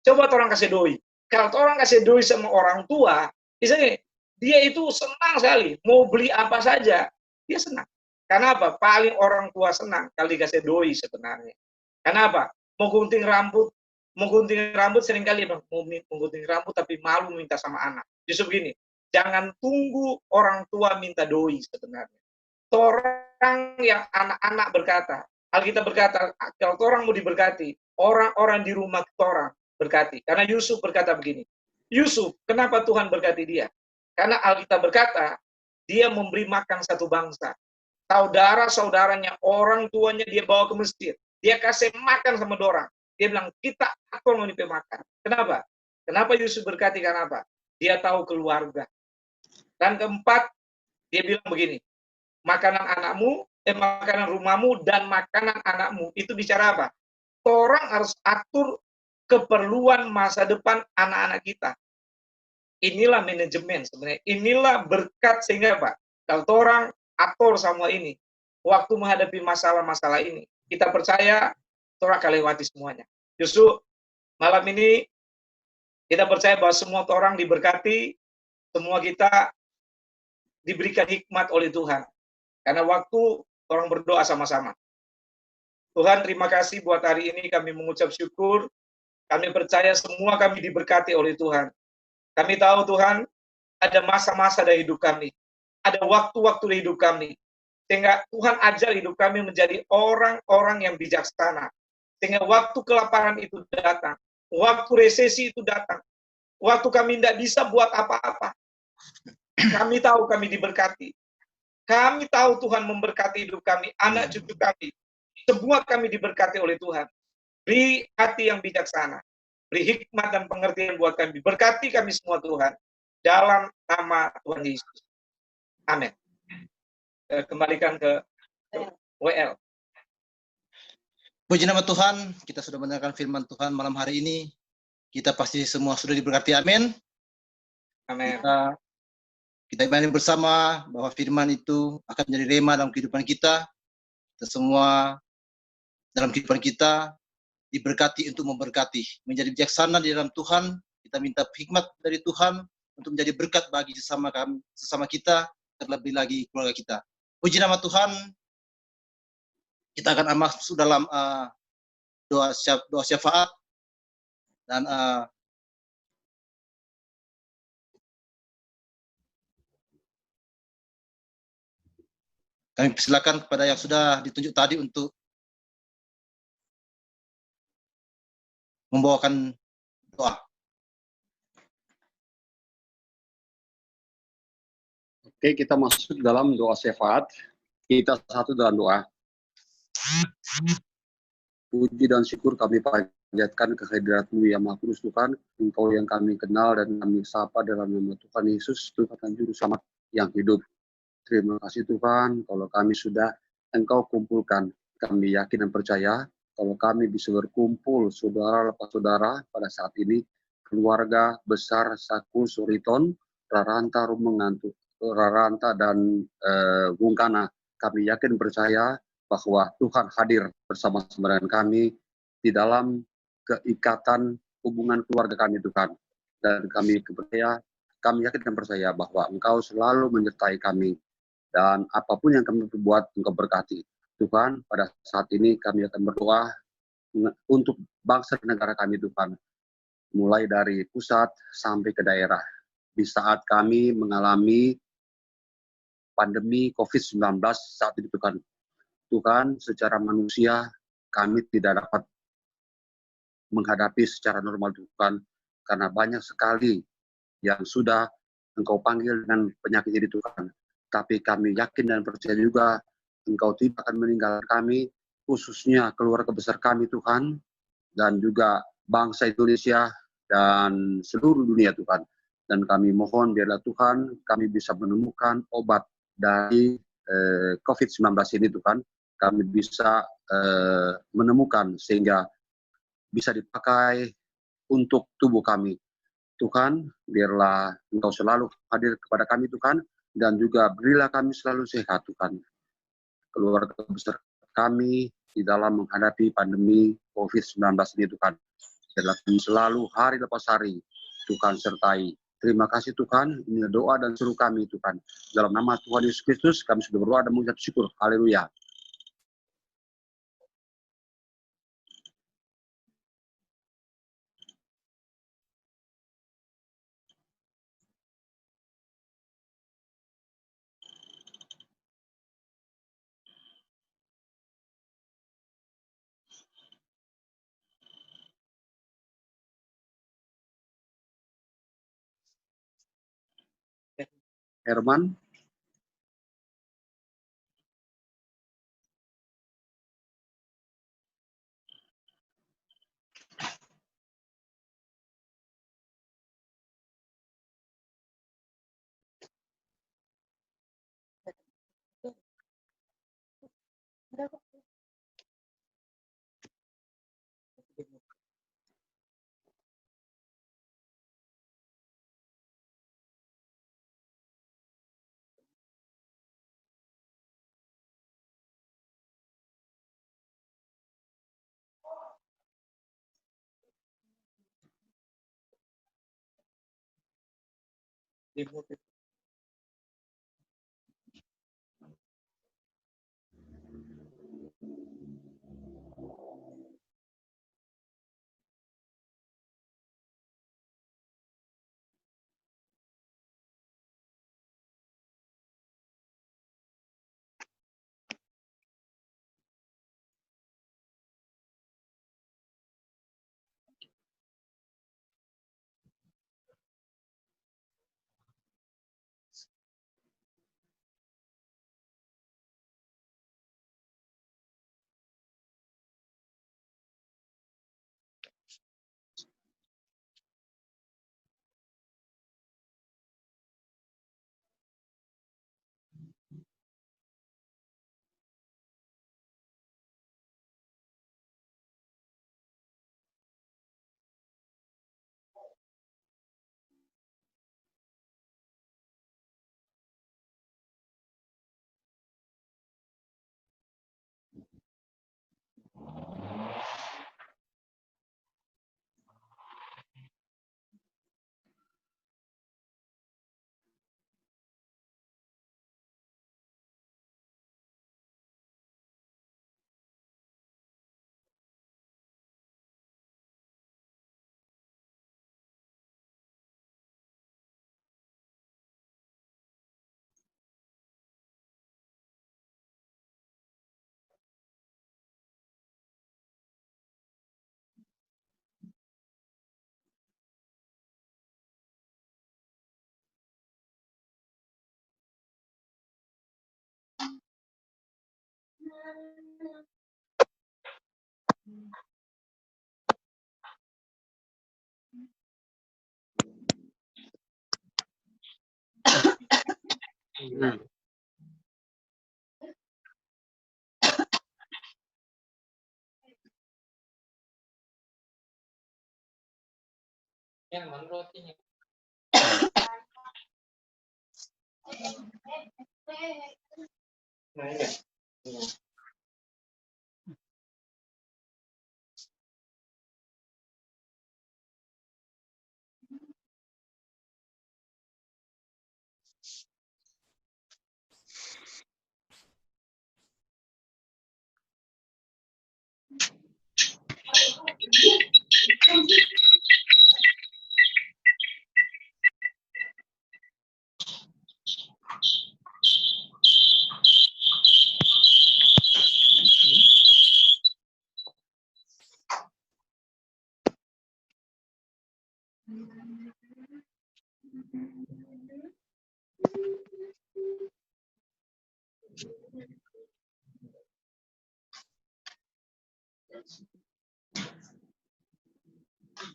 Coba orang kasih doi. Kalau orang kasih doi sama orang tua, misalnya dia itu senang sekali. Mau beli apa saja, dia senang. Karena apa? Paling orang tua senang kalau dikasih doi sebenarnya. Kenapa? Mau gunting rambut seringkali mau gunting rambut tapi malu minta sama anak. Justru begini, jangan tunggu orang tua minta doi sebenarnya. Orang yang anak-anak berkata, Alkitab berkata, kalau orang mau diberkati, orang-orang di rumah orang berkati. Karena Yusuf berkata begini, Yusuf, kenapa Tuhan berkati dia? Karena Alkitab berkata, dia memberi makan satu bangsa. Saudara-saudaranya, orang tuanya dia bawa ke Mesir. Dia kasih makan sama orang. Dia bilang, kita akan menipis makan. Kenapa? Kenapa Yusuf berkati? Karena apa? Dia tahu keluarga. Dan keempat, dia bilang begini, makanan anakmu, makanan rumahmu, dan makanan anakmu. Itu bicara apa? Orang harus atur keperluan masa depan anak-anak kita. Inilah manajemen sebenarnya. Inilah berkat sehingga apa? Kalau orang atur semua ini, waktu menghadapi masalah-masalah ini, kita percaya orang akan lewati semuanya. Justru malam ini kita percaya bahwa semua orang diberkati, semua kita diberikan hikmat oleh Tuhan. Karena waktu orang berdoa sama-sama. Tuhan, terima kasih buat hari ini kami mengucap syukur. Kami percaya semua kami diberkati oleh Tuhan. Kami tahu Tuhan, ada masa-masa dari hidup kami. Ada waktu-waktu di hidup kami. Sehingga Tuhan ajar hidup kami menjadi orang-orang yang bijaksana. Sehingga waktu kelaparan itu datang. Waktu resesi itu datang. Waktu kami tidak bisa buat apa-apa. Kami tahu kami diberkati. Kami tahu Tuhan memberkati hidup kami, anak cucu kami. Semua kami diberkati oleh Tuhan. Beri hati yang bijaksana. Beri hikmat dan pengertian buat kami. Berkati kami semua Tuhan. Dalam nama Tuhan Yesus. Amin. Kembalikan ke WL. Puji nama Tuhan, kita sudah mendengarkan firman Tuhan malam hari ini. Kita pasti semua sudah diberkati, amin. Amin. Kita imani bersama bahwa firman itu akan menjadi rema dalam kehidupan kita. Kita semua dalam kehidupan kita diberkati untuk memberkati. Menjadi bijaksana di dalam Tuhan. Kita minta hikmat dari Tuhan untuk menjadi berkat bagi sesama kita, terlebih lagi keluarga kita. Puji nama Tuhan. Kita akan masuk dalam doa syafaat. Dan kami persilakan kepada yang sudah ditunjuk tadi untuk membawakan doa. Oke, kita masuk dalam doa syafaat. Kita satu dalam doa. Puji dan syukur kami panjatkan kehadirat-Mu yang Maha Kudus Tuhan, Engkau yang kami kenal dan kami sapa dalam nama Tuhan Yesus, Tuhan dan Juru Selamat yang hidup. Terima kasih Tuhan, kalau kami sudah Engkau kumpulkan, kami yakin dan percaya, kalau kami bisa berkumpul saudara lepas saudara pada saat ini, keluarga besar Saku Suriton, Raranta Rumengantu, Raranta dan Bungkana, kami yakin percaya bahwa Tuhan hadir bersama-sama dengan kami di dalam keikatan hubungan keluarga kami Tuhan. Dan kami percaya, kami yakin dan percaya bahwa Engkau selalu menyertai kami. Dan apapun yang kami perbuat, Engkau berkati. Tuhan, pada saat ini kami akan berdoa untuk bangsa dan negara kami Tuhan. Mulai dari pusat sampai ke daerah. Di saat kami mengalami pandemi COVID-19 saat ini Tuhan. Tuhan, secara manusia kami tidak dapat menghadapi secara normal Tuhan. Karena banyak sekali yang sudah Engkau panggil dengan penyakit ini Tuhan. Tapi kami yakin dan percaya juga Engkau tidak akan meninggalkan kami khususnya keluarga besar kami Tuhan, dan juga bangsa Indonesia dan seluruh dunia Tuhan. Dan kami mohon biarlah Tuhan kami bisa menemukan obat dari COVID-19 ini Tuhan. Kami bisa menemukan sehingga bisa dipakai untuk tubuh kami. Tuhan, biarlah Engkau selalu hadir kepada kami Tuhan, dan juga berilah kami selalu sehat Tuhan. Keluarga besar kami di dalam menghadapi pandemi COVID-19 ini Tuhan. Biarlah kami selalu hari lepas hari Tuhan sertai. Terima kasih Tuhan, ini doa dan seru kami Tuhan. Dalam nama Tuhan Yesus Kristus kami sudah berdoa dan mengucap syukur. Haleluya. Herman. Yang mana rotinya? Nah, ini.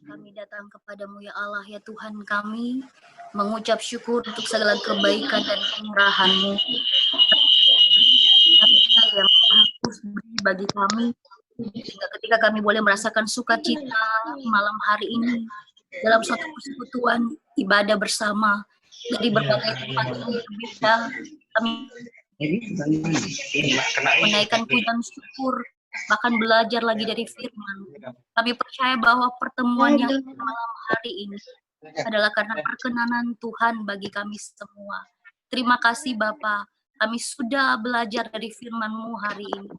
Kami datang kepadamu ya Allah, ya Tuhan kami, mengucap syukur untuk segala kebaikan dan kemurahan-Mu yang harus beri bagi kami, sehingga ketika kami boleh merasakan sukacita malam hari ini dalam suatu persekutuan ibadah bersama dari berbagai tempat yang berbeda, kami menaikkan pujian syukur, bahkan belajar lagi dari firman. Kami percaya bahwa pertemuan yang malam hari ini adalah karena perkenanan Tuhan bagi kami semua. Terima kasih Bapa, kami sudah belajar dari firman-Mu hari ini.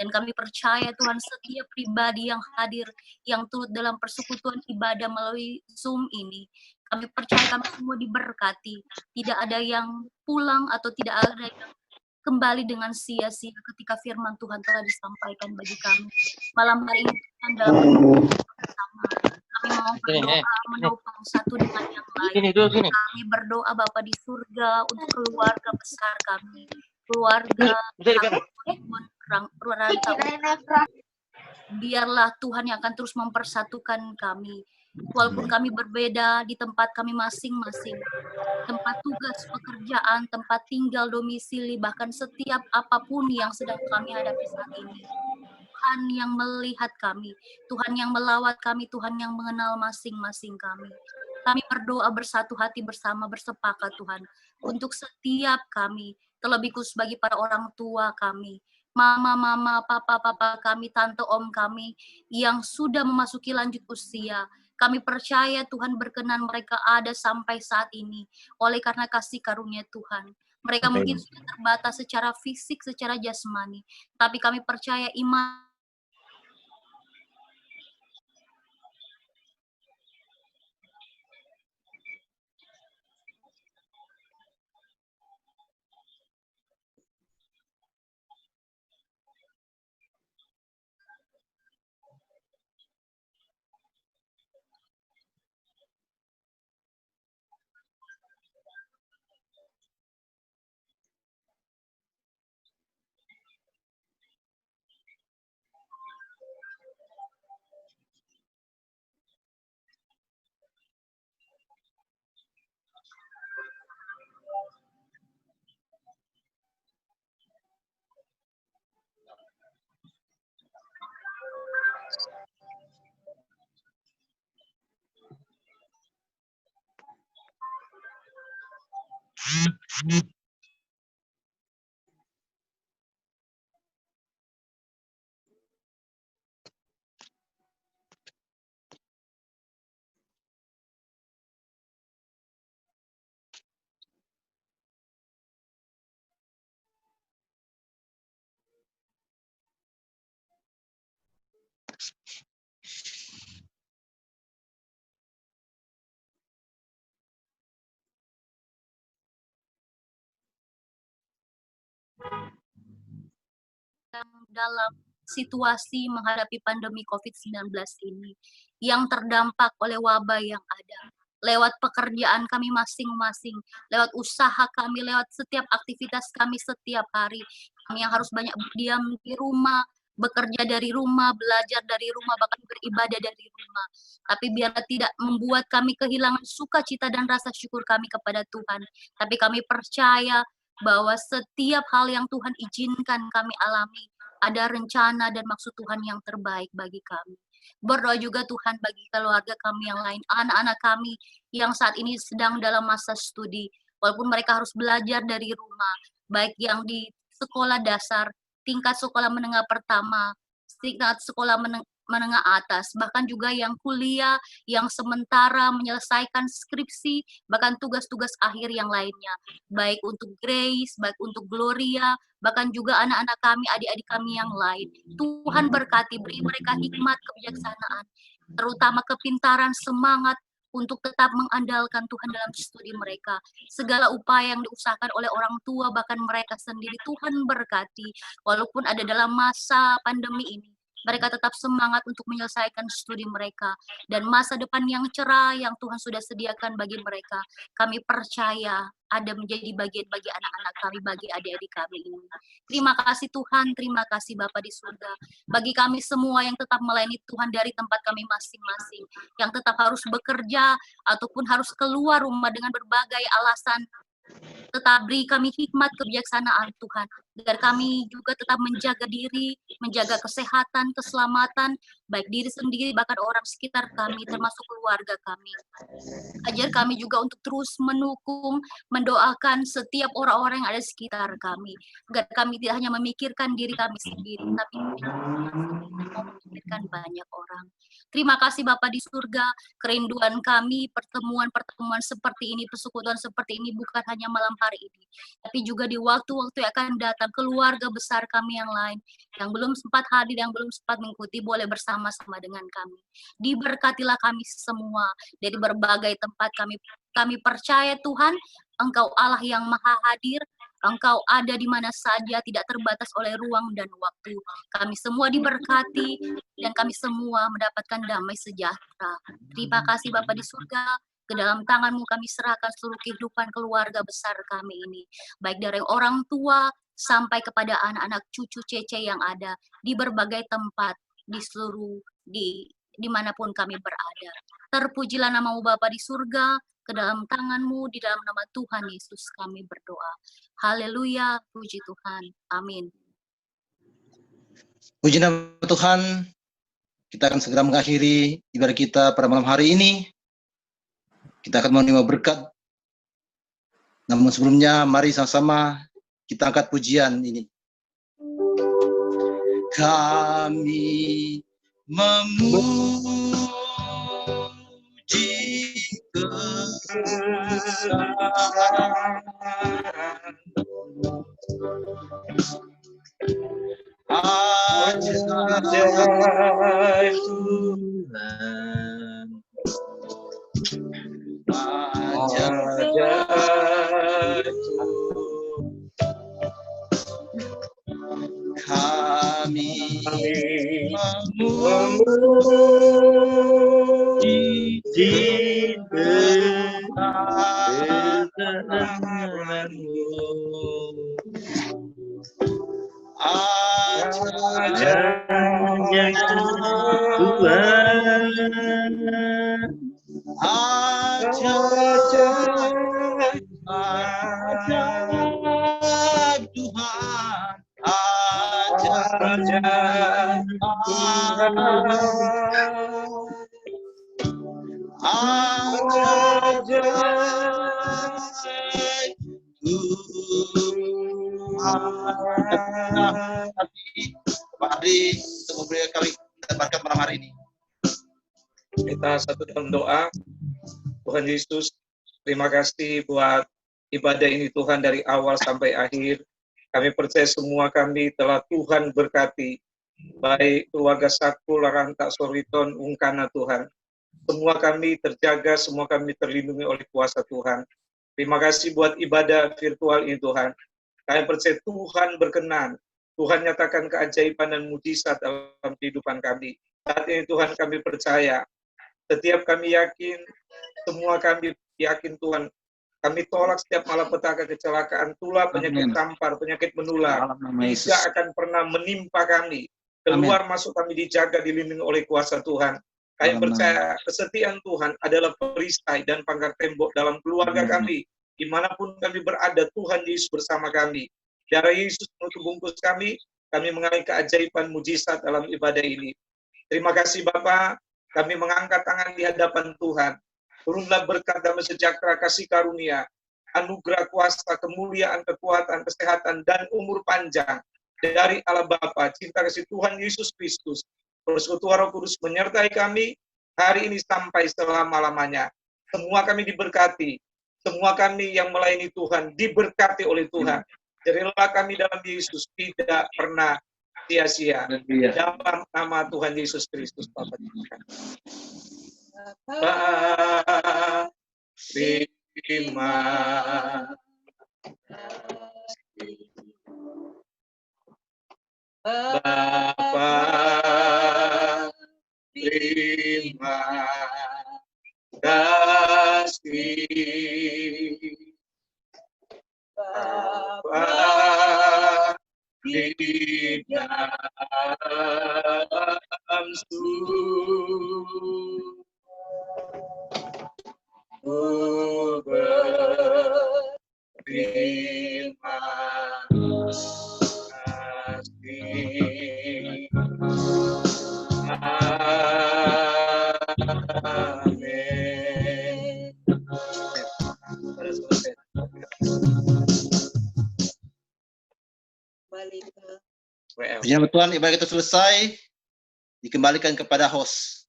Dan kami percaya Tuhan, setiap pribadi yang hadir, yang turut dalam persekutuan ibadah melalui Zoom ini, kami percaya kami semua diberkati. Tidak ada yang pulang atau tidak ada yang kembali dengan sia-sia ketika firman Tuhan telah disampaikan bagi kami. Malam hari ini Tuhan, dalam bersama kami mau berdoa menopang satu dengan yang lain. Kami berdoa Bapa di surga untuk keluarga besar kami, keluarga rantau. Biarlah Tuhan yang akan terus mempersatukan kami. Walaupun kami berbeda di tempat kami masing-masing, tempat tugas, pekerjaan, tempat tinggal, domisili, bahkan setiap apapun yang sedang kami hadapi saat ini. Tuhan yang melihat kami, Tuhan yang melawat kami, Tuhan yang mengenal masing-masing kami. Kami berdoa bersatu hati bersama, bersepakat Tuhan, untuk setiap kami, terlebih khusus bagi para orang tua kami, mama, papa kami, tante, om kami, yang sudah memasuki lanjut usia. Kami percaya Tuhan berkenan mereka ada sampai saat ini, oleh karena kasih karunia Tuhan. Mereka mungkin sudah terbatas secara fisik, secara jasmani, tapi kami percaya iman dalam situasi menghadapi pandemi COVID-19 ini, yang terdampak oleh wabah yang ada, lewat pekerjaan kami masing-masing, lewat usaha kami, lewat setiap aktivitas kami setiap hari, kami yang harus banyak berdiam di rumah, bekerja dari rumah, belajar dari rumah, bahkan beribadah dari rumah. Tapi biarlah tidak membuat kami kehilangan sukacita dan rasa syukur kami kepada Tuhan. Tapi kami percaya bahwa setiap hal yang Tuhan izinkan kami alami, ada rencana dan maksud Tuhan yang terbaik bagi kami. Berdoa juga Tuhan bagi keluarga kami yang lain, anak-anak kami yang saat ini sedang dalam masa studi, walaupun mereka harus belajar dari rumah, baik yang di sekolah dasar, tingkat sekolah menengah pertama, tingkat sekolah menengah atas, bahkan juga yang kuliah, yang sementara menyelesaikan skripsi, bahkan tugas-tugas akhir yang lainnya, baik untuk Grace, baik untuk Gloria, bahkan juga anak-anak kami, adik-adik kami yang lain. Tuhan berkati, beri mereka hikmat, kebijaksanaan, terutama kepintaran, semangat untuk tetap mengandalkan Tuhan dalam studi mereka. Segala upaya yang diusahakan oleh orang tua, bahkan mereka sendiri, Tuhan berkati. Walaupun ada dalam masa pandemi ini, mereka tetap semangat untuk menyelesaikan studi mereka, dan masa depan yang cerah yang Tuhan sudah sediakan bagi mereka. Kami percaya ada menjadi bagian bagi anak-anak kami, bagi adik-adik kami ini. Terima kasih Tuhan, terima kasih Bapa di surga. Bagi kami semua yang tetap melayani Tuhan dari tempat kami masing-masing, yang tetap harus bekerja ataupun harus keluar rumah dengan berbagai alasan, tetap beri kami hikmat kebijaksanaan Tuhan, agar kami juga tetap menjaga diri, menjaga kesehatan, keselamatan, baik diri sendiri, bahkan orang sekitar kami, termasuk keluarga kami. Ajar kami juga untuk terus mendukung, mendoakan setiap orang-orang yang ada di sekitar kami, agar kami tidak hanya memikirkan diri kami sendiri, tapi memikirkan banyak orang. Terima kasih Bapa di surga, kerinduan kami, pertemuan-pertemuan seperti ini, persekutuan seperti ini, bukan hanya malam hari ini, tapi juga di waktu-waktu yang akan datang, keluarga besar kami yang lain, yang belum sempat hadir, yang belum sempat mengikuti, boleh bersama-sama dengan kami. Diberkatilah kami semua, dari berbagai tempat kami percaya Tuhan, Engkau Allah yang maha hadir, Engkau ada di mana saja, tidak terbatas oleh ruang dan waktu. Kami semua diberkati, dan kami semua mendapatkan damai sejahtera. Terima kasih Bapa di surga, ke dalam tangan-Mu kami serahkan seluruh kehidupan keluarga besar kami ini, baik dari orang tua sampai kepada anak-anak cucu cece yang ada di berbagai tempat, di seluruh, dimanapun kami berada. Terpujilah nama-Mu Bapa di surga, ke dalam tangan-Mu, di dalam nama Tuhan Yesus kami berdoa. Haleluya, puji Tuhan. Amin. Puji nama Tuhan, kita akan segera mengakhiri ibadah kita pada malam hari ini. Kita akan menerima berkat. Namun sebelumnya, mari sama-sama kita angkat pujian ini. Kami memuji ajaib Tuhan, ajaib kami memuji kebenaran-Mu, ajaib Tuhan, ajaib Tuhan, Mari untuk memberi kami berkat malam hari ini. Kita satu dalam doa. Tuhan Yesus, terima kasih buat ibadah ini Tuhan, dari awal sampai akhir. Kami percaya semua kami telah Tuhan berkati, baik keluarga Sakul, Rantak, Soriton, Ungkana Tuhan. Semua kami terjaga, semua kami terlindungi oleh kuasa Tuhan. Terima kasih buat ibadah virtual ini Tuhan. Kami percaya Tuhan berkenan, Tuhan nyatakan keajaiban dan mujizat dalam kehidupan kami. Saat ini Tuhan kami percaya, setiap kami yakin, semua kami yakin Tuhan, kami tolak setiap malapetaka, kecelakaan, tulah, penyakit tampar, penyakit menular, tidak akan pernah menimpa kami. Keluar masuk kami dijaga, dilindungi oleh kuasa Tuhan. Kami percaya kesetiaan Tuhan adalah perisai dan pagar tembok dalam keluarga kami. Dimanapun kami berada, Tuhan Yesus bersama kami. Darah Yesus menutup bungkus kami mengalami keajaiban mujizat dalam ibadah ini. Terima kasih Bapa, kami mengangkat tangan di hadapan Tuhan. Turunlah berkat damai sejahtera, kasih karunia, anugerah kuasa, kemuliaan, kekuatan, kesehatan, dan umur panjang dari Allah Bapa, cinta kasih Tuhan Yesus Kristus, persekutuan Roh Kudus menyertai kami hari ini sampai selama-lamanya. Semua kami diberkati, semua kami yang melayani Tuhan diberkati oleh Tuhan. Jadilah kami dalam Yesus tidak pernah sia-sia. Dalam nama Tuhan Yesus Kristus, Bapa. Terima Bapa terima kasih Bapa di dalam surga berterima kasih. Amin. Puji Tuhan, ibadah kita selesai, dikembalikan kepada host.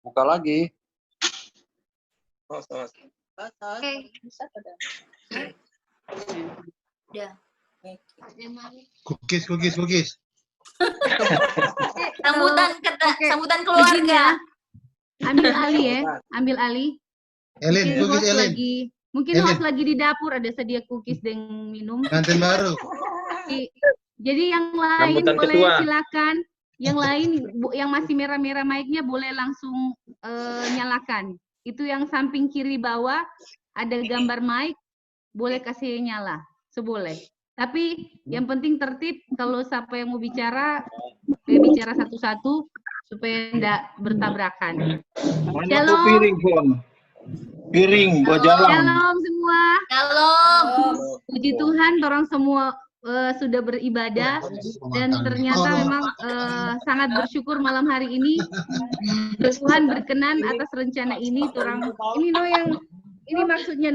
Buka lagi. Udah. Cookies. Sambutan keluarga. Ambil alih ya, ambil alih. Ellen, cookies Ellen. Mungkin host lagi di dapur ada sedia cookies dan minum. Kantin baru. Jadi yang lain boleh silakan. Yang lain yang masih merah-merah mic-nya boleh langsung nyalakan. Itu yang samping kiri bawah ada gambar mic, boleh kasih nyala, seboleh. Tapi yang penting tertib, kalau siapa yang mau bicara, bicara satu-satu supaya tidak bertabrakan. Shalom. Piring buat jalan. Shalom semua. Shalom. Puji Tuhan, orang semua sudah beribadah dan ternyata memang sangat bersyukur malam hari ini Tuhan berkenan atas rencana ini. Ini yang ini maksudnya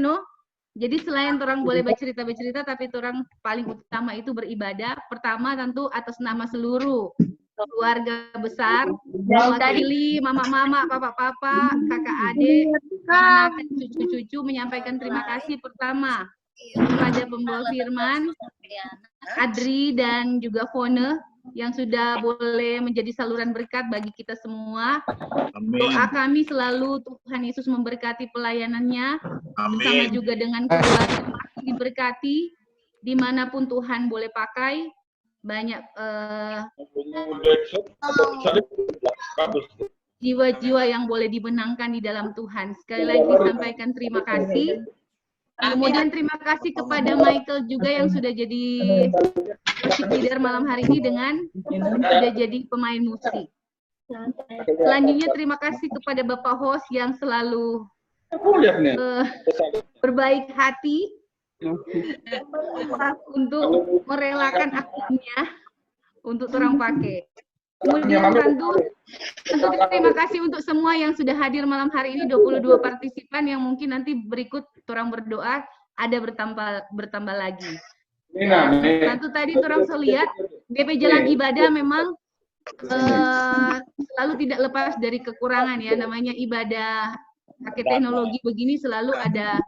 Jadi selain orang boleh bercerita, tapi orang paling utama itu beribadah. Pertama tentu atas nama seluruh keluarga besar, mewakili mama-mama, papa-papa, kakak adik, anak, cucu-cucu menyampaikan terima kasih pertama kepada pembawa firman, Adri dan juga Fone yang sudah boleh menjadi saluran berkat bagi kita semua. Amin. Doa kami selalu Tuhan Yesus memberkati pelayanannya, bersama juga dengan keluarga diberkati, dimanapun Tuhan boleh pakai, banyak jiwa-jiwa yang boleh dibenangkan di dalam Tuhan. Sekali lagi sampaikan terima kasih. Kemudian terima kasih kepada Michael juga yang sudah jadi musik leader malam hari ini dengan sudah jadi pemain musik. Selanjutnya terima kasih kepada Bapak host yang selalu berbaik hati untuk merelakan akunnya untuk orang pakai. Kemudian tentu terima kasih untuk semua yang sudah hadir malam hari ini, 22 partisipan yang mungkin nanti berikut orang berdoa ada bertambah lagi. Tentu tadi orang lihat DP Jalan Ibadah memang selalu tidak lepas dari kekurangan ya, namanya ibadah pakai teknologi begini selalu ada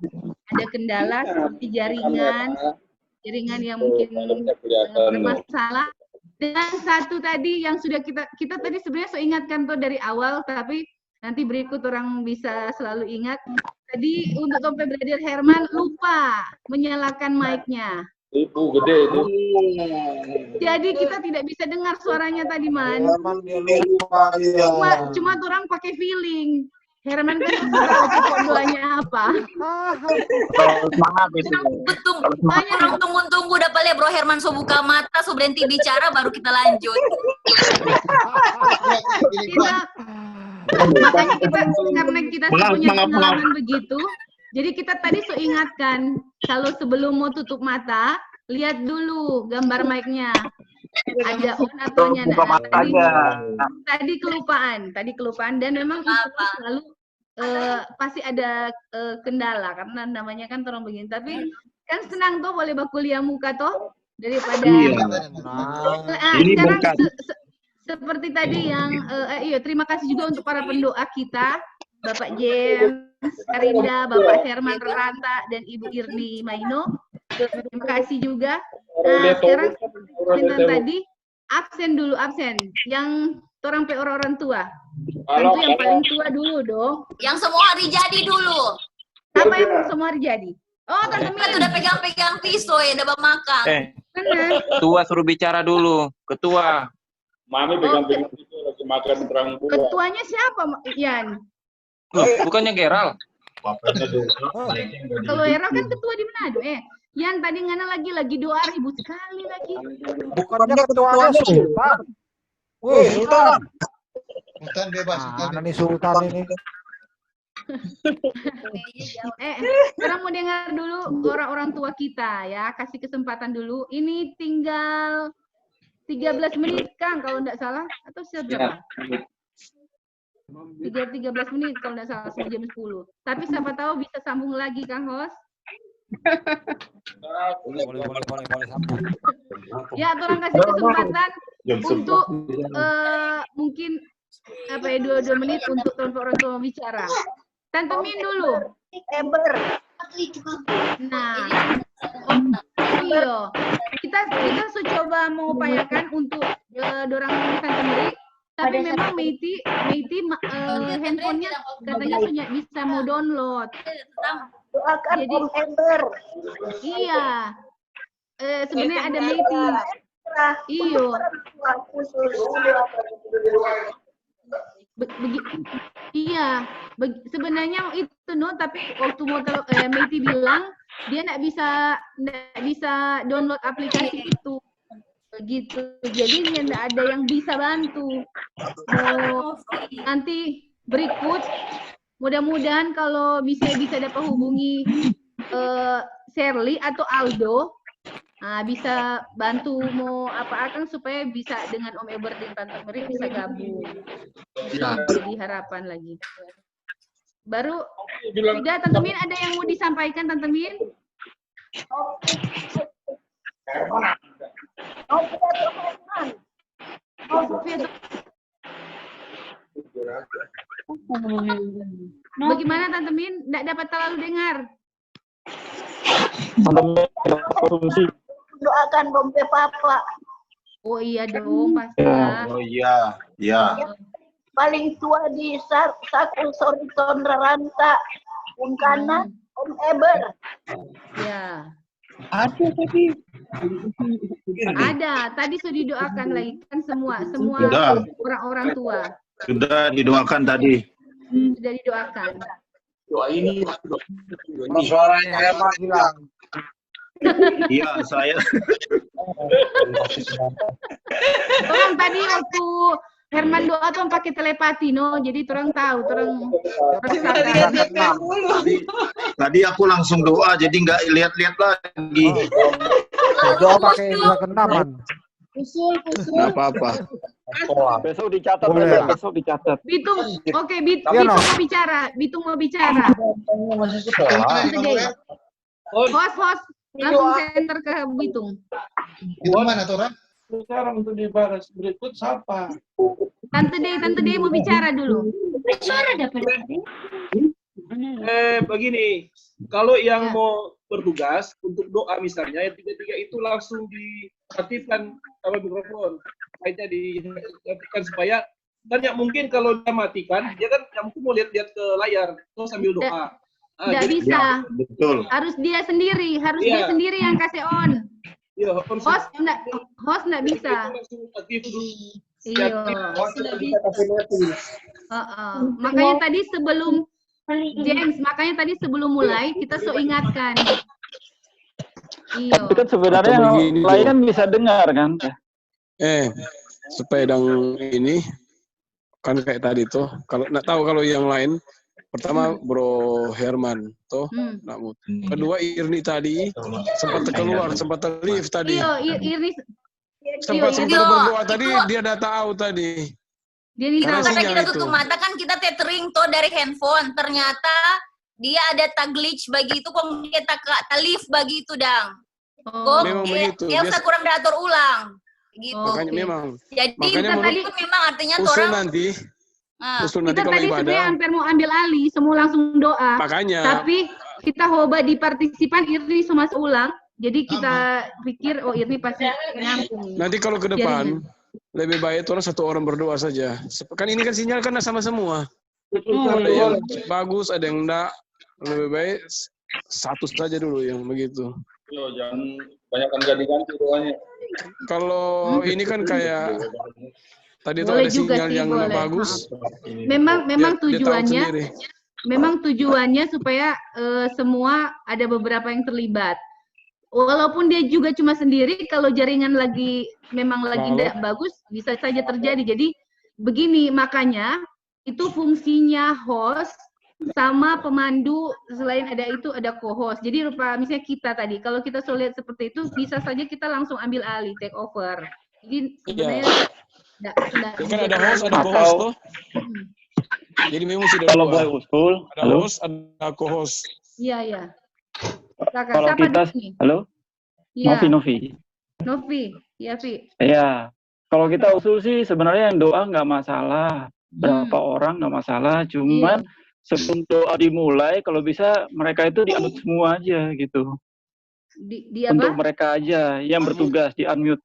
kendala seperti jaringan yang mungkin bermasalah. Dan satu tadi yang sudah kita tadi sebenarnya saya ingatkan tuh dari awal, tapi nanti berikut orang bisa selalu ingat. Tadi untuk Tompe Brother Herman lupa menyalakan mic-nya. Ibu gede itu. Jadi kita tidak bisa dengar suaranya tadi, Man. Cuma orang pakai feeling. Herman kan doanya apa? Semangat itu. Orang tunggu udah balik Bro Herman so buka mata so berhenti bicara baru kita lanjut. Makanya karena kita punya pengalaman begitu, jadi kita tadi so ingatkan kalau sebelum mau tutup mata lihat dulu gambar mic-nya. Ada on atau nyala. Tadi kelupaan dan memang itu selalu pasti ada kendala karena namanya kan orang begini. Tapi kan senang tuh boleh bakuliah muka toh daripada. Sekarang seperti tadi yang terima kasih juga untuk para pendoa kita, Bapak James, Karinda, Bapak Herman Reranta dan Ibu Irni Maino. Terima kasih juga. Sekarang tadi absen yang orang tua. Tentu yang paling tua dulu dong. Yang semua hari jadi dulu. Apa yang semua terjadi? Oh, Tante Min. Udah pegang-pegang pisau ya, udah makan. Ketua suruh bicara dulu. Ketua. Mami pegang-pegang pisau lagi makan terang buah. Ketuanya siapa, Yan? Loh, bukannya Geral? Kalau Geral kan ketua di Manado. Yan tadi ngana lagi doa ribut sekali lagi. Bukannya ketuanya Sultan. Wih, Sultan. Sultan bebas. Mana nih Sultan ini? Sekarang mau dengar dulu orang-orang tua kita ya, kasih kesempatan dulu. Ini tinggal 13 menit Kang kalau enggak salah, atau berapa? 13 menit kalau enggak salah, sampai jam 10. Tapi siapa tahu bisa sambung lagi Kang Host. Boleh sambung. Ya, tolong kasih kesempatan untuk mungkin 2 menit untuk orang tua bicara. Tante Min dulu. Nah, iya. Kita coba mengupayakan untuk dorang Tante Meri, tapi memang Meiti handphonenya katanya punya bisa mau download. Doakan Om Ember. Iya. Sebenarnya ada Meiti. Iya. Iya, sebenarnya itu tapi waktu mau Meiti bilang dia nggak bisa download aplikasi itu, begitu. Jadi dia nggak ada yang bisa bantu. Nanti berikut, mudah-mudahan kalau bisa dapat hubungi Shirley atau Aldo. Bisa bantu mau apa-apa supaya bisa dengan Om Eber dan Tante Meri bisa gabung. Jadi harapan lagi. Baru tidak, Tante Min ada yang mau disampaikan, Tante Min? Bagaimana Tante Min? Tidak dapat terlalu dengar. Doakan Bombe Papa. Oh iya dong, pasti. Oh iya, iya. Paling tua di Sakul Sori Tondra Ranta. Yang kanan Om Eber. Ya. Ada tadi. Ada, tadi sudah didoakan lagi kan semua orang-orang tua. Sudah didoakan tadi. Sudah didoakan. Doa ini. Suaranya emang hilang. Iya, saya. Orang tadi waktu Herman doa tuh pakai telepati, no. Jadi orang tahu, Tadi aku langsung doa, jadi nggak lihat-lihat lagi. Doa pakai indera keenaman. Usul. Nggak apa-apa. Besok dicatat, besok dicatat. Bitung, oke, Bitung mau bicara. Host, langsung center ke Bitung. Itu mana tuh, Ran? Sekarang untuk dibahas berikut siapa? Tante Dei mau bicara dulu. Suara dapat. Begini, kalau yang mau bertugas untuk doa misalnya, yang 3 itu langsung diaktifkan sama mikrofon. Kayaknya diaktifkan supaya kan ya mungkin kalau dia matikan, dia kan ya mungkin mau lihat-lihat ke layar terus sambil doa. Nggak bisa. Ya, betul. Harus dia sendiri, dia sendiri yang kasih on. Iya, host nggak bisa. Iya. Makanya tadi sebelum James, sebelum mulai kita ingatkan. Iya. Tapi kan sebenarnya yang lain kan bisa dengar kan? Sepedang ini kan kayak tadi tuh. Kalau nggak tahu kalau yang lain. Pertama Bro Herman tuh, kedua Irni tadi sempat keluar, sempat live tadi. Iya, Irni sempat berdoa tadi, dia udah tahu tadi. Karena kita tutup mata kan kita tethering tuh dari handphone, ternyata dia ada tag glitch bagi itu kok kita live bagi itu dang. Memang begitu. Dia usah kurang diatur ulang. Gitu. Makanya memang. Jadi itu memang artinya orang nanti. Kita tadi sebenarnya hampir mau ambil alih, semua langsung doa. Makanya. Tapi kita hoba di partisipan Irni semua ulang. Jadi kita pikir Irni pasti nampung. Nanti kalau ke depan lebih baik orang satu orang berdoa saja. Kan ini kan sinyal kan sama semua. Ada yang bagus, ada yang enggak. lebih baik satu saja dulu yang begitu. Yo, jangan banyakkan ganti-ganti doanya. Kalau ini kan kayak tadi itu Boleh ada juga sinyal sih, yang boleh. bagus. Memang Dia tahu sendiri. memang tujuannya supaya semua ada beberapa yang terlibat. Walaupun dia juga cuma sendiri, kalau jaringan memang lagi tidak bagus, bisa saja terjadi. Jadi begini, makanya itu fungsinya host sama pemandu, selain ada itu ada co-host. Jadi misalnya kita tadi, kalau kita sulit seperti itu, bisa saja kita langsung ambil alih, take over. Jadi sebenarnya kan ada host, ada co-host tuh. Jadi memang sudah kalau boleh usul, ada host, ada co-host. Iya. Kalau kita, halo? Ya. Novi. Iya, Vi. Iya. Kalau kita usul sih sebenarnya yang doa nggak masalah. Berapa orang nggak masalah. Cuman sebelum doa dimulai, kalau bisa mereka itu di-unmute semua aja gitu. Untuk mereka aja yang bertugas di-unmute.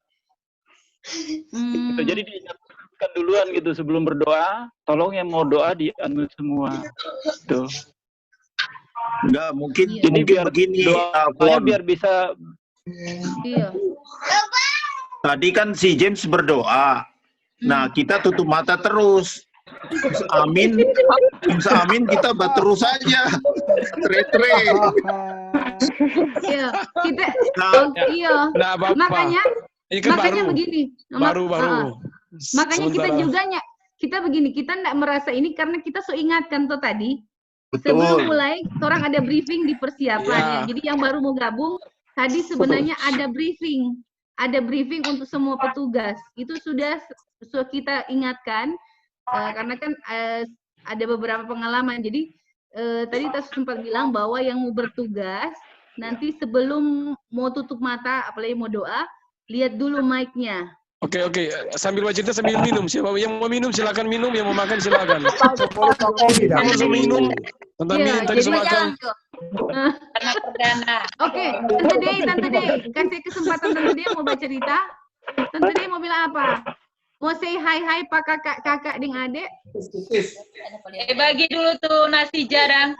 Gitu. Jadi diingatkan duluan gitu sebelum berdoa. Tolong yang mau doa di-unmute semua. Tuh. Enggak, mungkin Jadi biar begini. doanya biar bisa. Iya. Tadi kan si James berdoa. Nah, kita tutup mata terus. Amin. Amin kita terus saja. Tre. Iya, kita iya. Makanya begini. Makanya kita juga kita begini, kita enggak merasa ini karena kita ingatkan tuh tadi. Betul. Sebelum mulai, orang ada briefing di persiapan ya. Jadi yang baru mau gabung tadi sebenarnya ada briefing untuk semua petugas. Itu sudah kita ingatkan karena kan ada beberapa pengalaman. Jadi tadi kita sempat bilang bahwa yang mau bertugas nanti sebelum mau tutup mata, apalagi mau doa, lihat dulu mic-nya. Oke. Sambil cerita sambil minum. Siapa yang mau minum silakan minum, yang mau makan silakan. Yang mau minum, minum tadi silakan. Oke, Tante Dei, kasih kesempatan Tante Dei mau baca cerita. Tante Dei mau bilang apa? Mau say hi pak kakak ding adek? Bagi dulu tuh nasi jarang.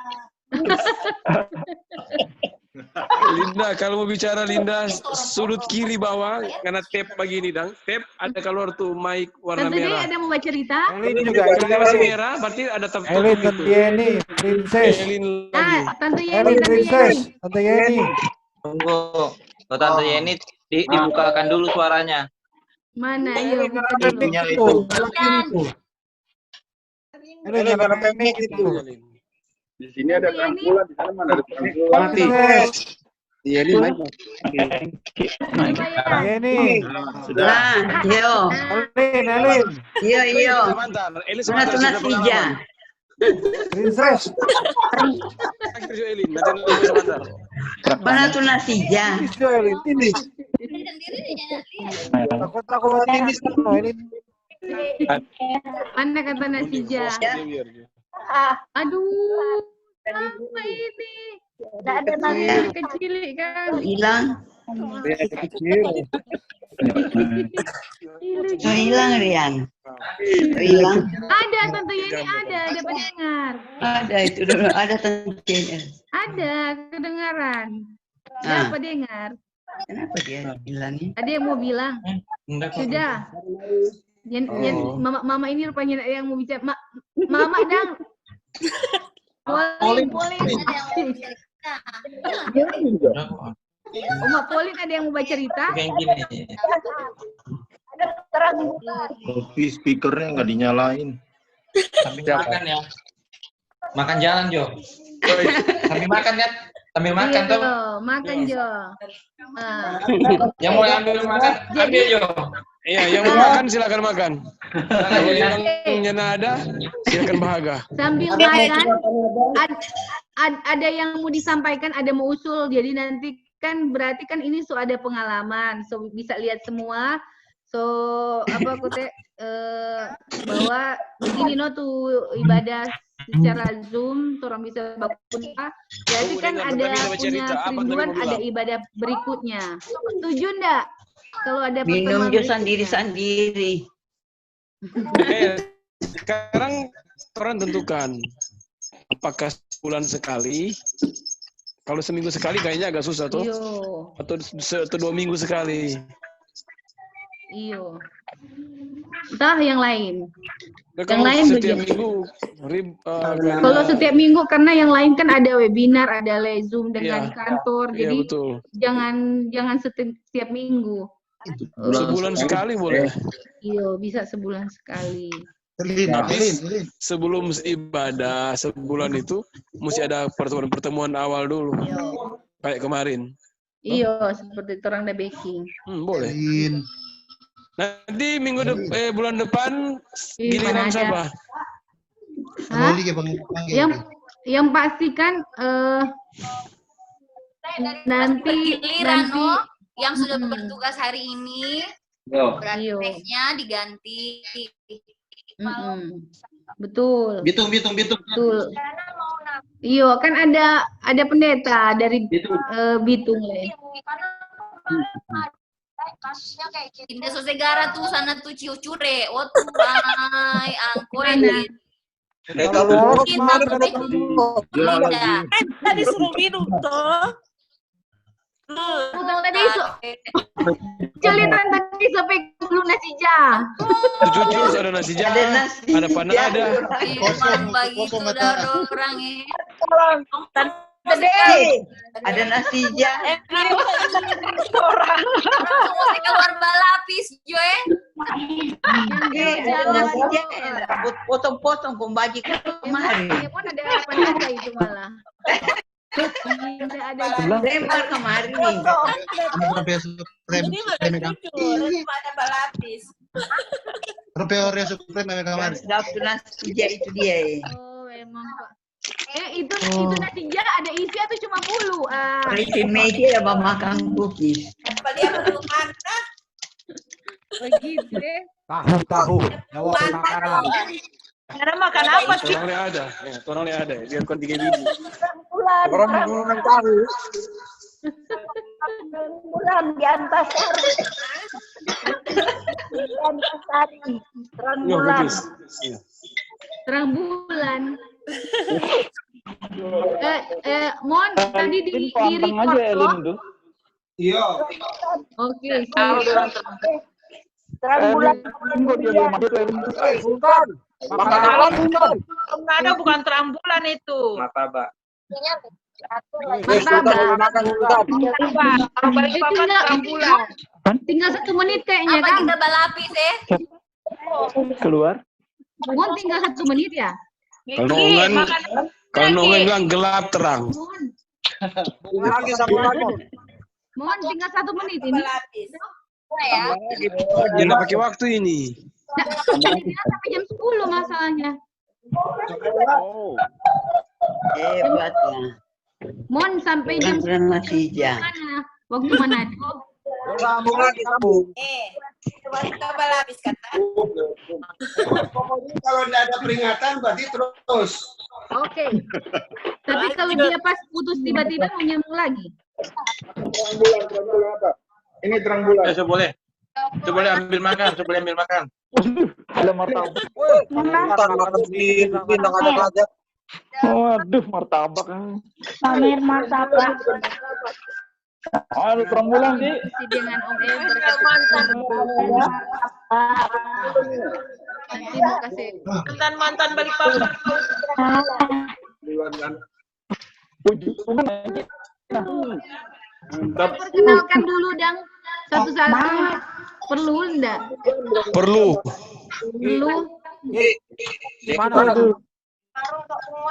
Linda, kalau mau bicara Linda, sudut kiri bawah, karena tape begini dang. Tape ada keluar tuh mic warna Tante merah. Dei ada mau baca cerita? Elin juga. Kalau masih merah, berarti ada tape. Elin, Tante Yeni, Princess. Tante Yeni, Elin, Princess, Tante Yeni. Tunggu. Tante Yeni dibukakan dulu suaranya. Mana? Ayo buka dulu. Elin, yang ada pemik itu. Di sini ada perangkulan, di sana mana ada perangkulan. Mati. Iya, ini main. Yeni. Sudah. Yo. Elin. Iyo. Tuna sija. Princess. Mana tuna sija? Elin, ini. Aku ini semua ini. Mana kata Nasija? Aduh, apa ini? Tidak ada nasi. Kecil kan? Hilang. Hilang Rian. Hilang. Ada Tante Yeni ada pendengar. Ada itu dulu, ada Tante. Ada kedengaran. Siapa dengar? Kenapa dia bilangnya? Ada yang mau bilang? Sudah. Mama ini rupanya yang mau bicara. Mama dang. Polin. Oma Polin ada yang mau baca cerita? Ada terang bulan. Kopi speakernya nggak dinyalain. Sambil makan ya. Makan jalan Jo. Sambil makan kan? Sambil makan tuh. Makan Jo. Yang mau ambil makan, ambil Jo. Iya, yang mau makan silakan makan. Kalau yang ada, silakan bahagia. Sambil makan, ada yang mau disampaikan, ada mau usul. Jadi nanti kan berarti kan ini ada pengalaman, so bisa lihat semua. So apa bahwa begini tuh ibadah secara Zoom, orang bisa bakunta. Jadi kan ada punya kerinduan, ada ibadah berikutnya. Setuju enggak? Kalau ada minum jus sendiri-sendiri. Oke, sekarang orang tentukan apakah sebulan sekali. Kalau seminggu sekali kayaknya agak susah tuh. Iyo. Atau 2 minggu sekali. Iyo. Entah yang lain. Nah, Yang lain setiap begitu. minggu Kalau setiap minggu karena yang lain kan ada webinar, ada live Zoom dengan kantor. Iya, Jadi betul. jangan setiap minggu. Sebulan sekali boleh. Iya, bisa sebulan sekali. Tapi sebelum ibadah sebulan itu mesti ada pertemuan awal dulu. Kayak kemarin. Iya, seperti orang ada baking. Boleh. Nanti bulan depan giliran siapa? Hah? Yang pasti kan nanti yang sudah bertugas hari ini berarti diganti. Betul. Bitung. Betul. Iya, kan ada pendeta dari Bitung le. Kasusnya kayak gitu. Indah Sosegara tuh sana tuh ciucure, tuh ay angkoe. Tadi suruh minum toh. Utang tadi celitan tadi sampai belum nasi jah. Jujur ada nasi jah, ada panada. Emang begitu dah orang ini. Ada nasi jah. Orang mesti keluar balapis, Joe. Nasi jah, potong-potong pembagi kemarin. Ya pun ada panada itu malah. Ada lempar kemarin nih. Ini makan jujur, ada balapis. Ropeoria Supreme kemarin. Daftar nasi jah itu dia. Oh, memang Pak. Itu nasi jah ada isi atau cuma pulu? Isi meja apa makan cookies. Apa dia perlu makan? Begitu deh. Tahu. Jawab makanan. Karena makan apa sih? Torangnya ada. Dia kan 3 biji. Orang menggunakan tahu. Bulan di Antasari. Di Antasari. Terang bulan. Terang bulan. Mon, tadi di record toh? Iya. Oke. Terang bulan. Ada bukan terang bulan itu. Martabak. Tinggal 1 menit kayaknya kan. Kita balapis Keluar. Mon tinggal 1 menit ya? Kalau nongan bilang gelap terang. Mon tinggal 1 menit ini. Ya. Jangan pakai waktu ini. Sampai jam 10 masalahnya. Hebat lah. Mon sampai jam 10 mana? Waktu mana? Kita balapis kata. Kalau tidak ada peringatan berarti terus. Oke. Tapi kalau dia pas putus tiba-tiba mau nyambung lagi. Terang bulan apa? Ini terang bulan. Boleh. Coba ambil makan. Ada martabak. Waduh, martabak. Pamer martabak. Aduh, terang bulan sih. Dengan Om Elber. Nanti mau kasih. Mantan Balikpapan. Perkenalkan dulu dong satu-satu. Perlu enggak? Perlu.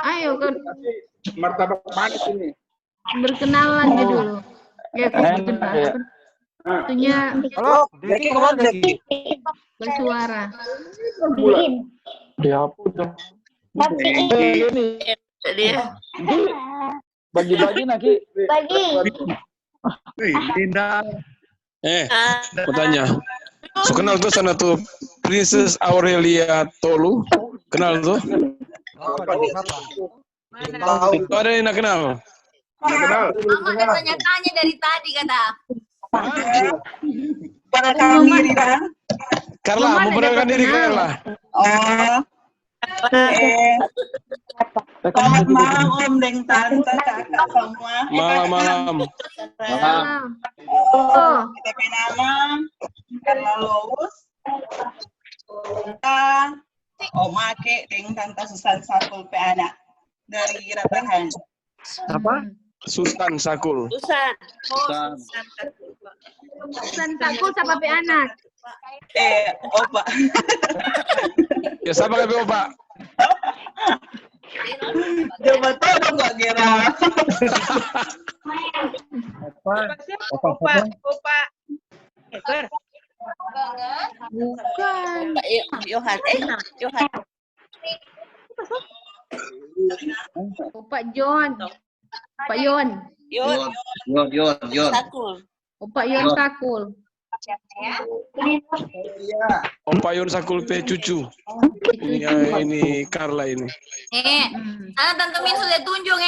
Ayo kan. Martabak manis ini. Berkenalan aja dulu. Ya, kenalan. Tentunya. Halo, Deki kemana Deki? Bersuara. Dihapus dong. Ini. Bagi-bagi Naki. Bagi. Dinda. Aku tanya. So kenal tuh sana tuh Princess Aurelia Tolu. Kenal tuh? Itu ada yang kenal. Mama kan tanya-tanya dari tadi kata. Pada kami kan. Carla, mau perkenalkan diri Carla. Selamat malam Om Deng Tante kakak semua. Malam. DP nama Karla Lowus. Kita Om Ake Deng Tante Susan Sakul pe anak dari Rabahan. Apa? Susan Sakul. Susan. Susan Sakul siapa pe anak? Opa. Ya siapa pe opa? Coba tahu dong Kak Gera. Opa. Bukan. Johan. Johan. Opa John. Pak Yon. Yon. Sakul. Opa Yon Sakul. Opa Yon Sakul pe cucu. Ini Carla ini. Sana Tante Min sudah tunjuk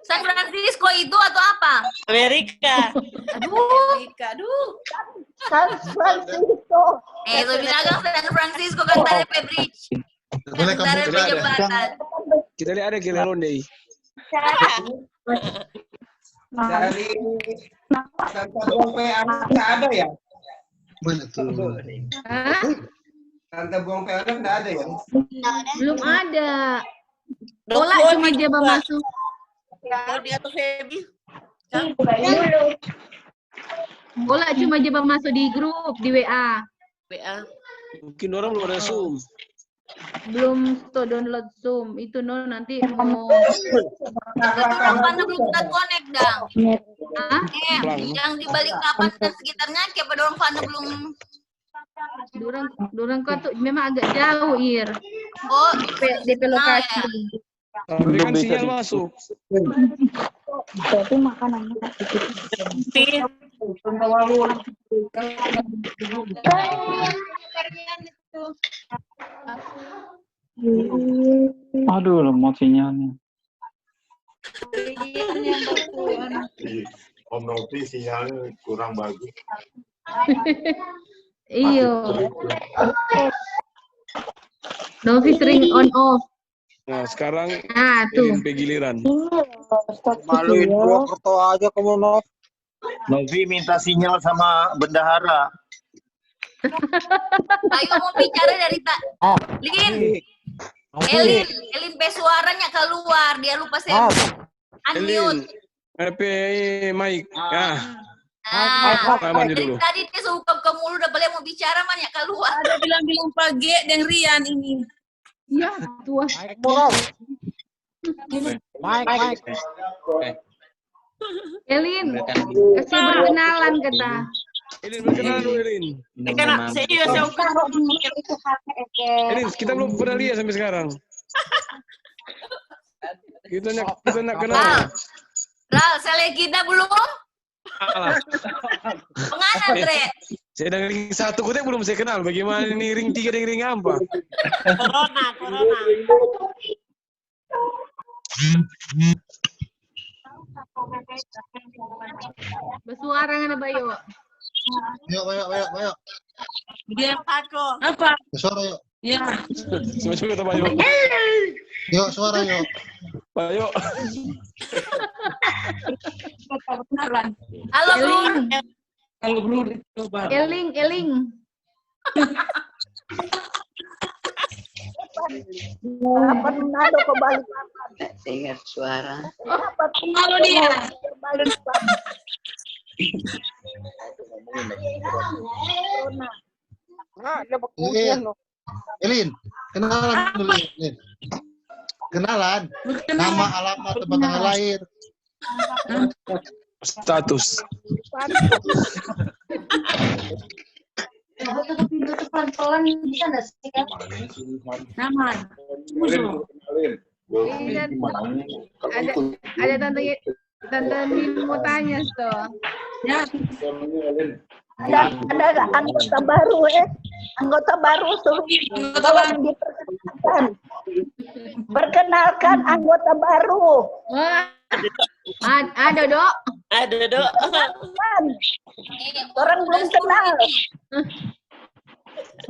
San Francisco itu atau apa? Amerika. Aduh. San Francisco. Itu bilang San Francisco kan dari Bridge. Dari jembatan. Kita lihat ada Gilero nih. Dari Tante Bongpe anak nggak ada ya? Mana tuh? Tante Bongpe anak nggak ada ya? Belum ada. Bola cuma dia masuk. Dia tuh Feby. Bola cuma dia masuk di grup di WA. Mungkin orang belum ada Zoom. Belum download Zoom itu nanti mau Kapan belum kita connect dang? Yang di balik papan dan sekitarnya kayak pada orang Fana belum. Dorang kau tuh memang agak jauh DP lokasi. Tapi kan sinyal masuk. Berarti makanannya Aduh, lemot sinyalnya. Om Novi sinyalnya kurang bagus. Iyo. Novi sering on off. Nah, sekarang tuh. giliran. Maluin Purwokerto aja kamu, Nov. Novi minta sinyal sama bendahara. Ayo mau bicara dari Lin. Elin pe suaranya keluar, dia lupa saya unmute. Mic. Dulu. Tadi dia suka ke mulut udah boleh mau bicara banyak keluar. Ada bilang pagi dan Rian ini. Ya, tua. Mike. Elin, kasih berkenalan kata. Elin berkenalan dulu Elin. Elin, kita belum pernah lihat sampai sekarang. Kita nak kenal. Ral, saya kita belum. Mengana, Dre? Saya dengan ring 1 kutip belum saya kenal. Bagaimana ini ring 3 dan ring apa? Corona. Bersuara nggak Bayu? Yuk. Dia Paco. Apa? Suara yuk. Ya. Coba kita Bayu. Yuk, suara yuk. Bayu. Halo, Bro. Eling. Apa Nado kebalik? Dengar suara. Apa Halo dia. Balik Elin, kenalan dulu Elin. Kenalan. Nama, alamat, tempat tanggal lahir. Status. Tutup pelan-pelan bisa nggak sih kan? Nama. Ada tante Min mau tanya tuh. Ya. Ada anggota baru anggota baru suruh diperkenalkan. Perkenalkan anggota baru. Ada Dok. Orang belum kenal.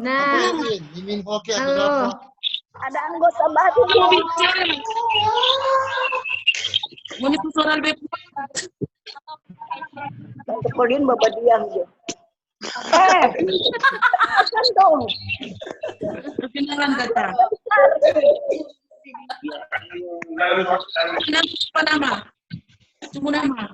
Nah, halo. Ada anggota baru. Mau bicara. Mau itu suara lebih. Tante Pauline bapak diam dia. Kan dong. Perkenalan kata. Apa nama? Tunggu nama.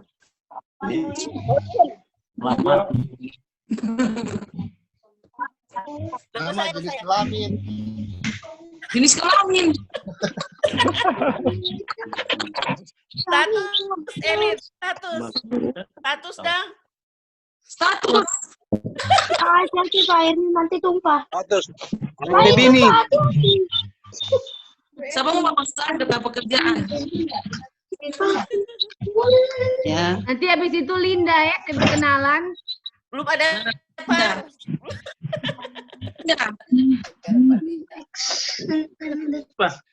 Nama jenis kelamin. Jenis kelamin. Status, Elit, status dah. Status. Nanti Pak Irni nanti tumpah. Status. Bini. Siapa mau memesan ke pekerjaan? Ya. Nanti habis itu Linda ya, saya berkenalan. Belum ada apa? Ya.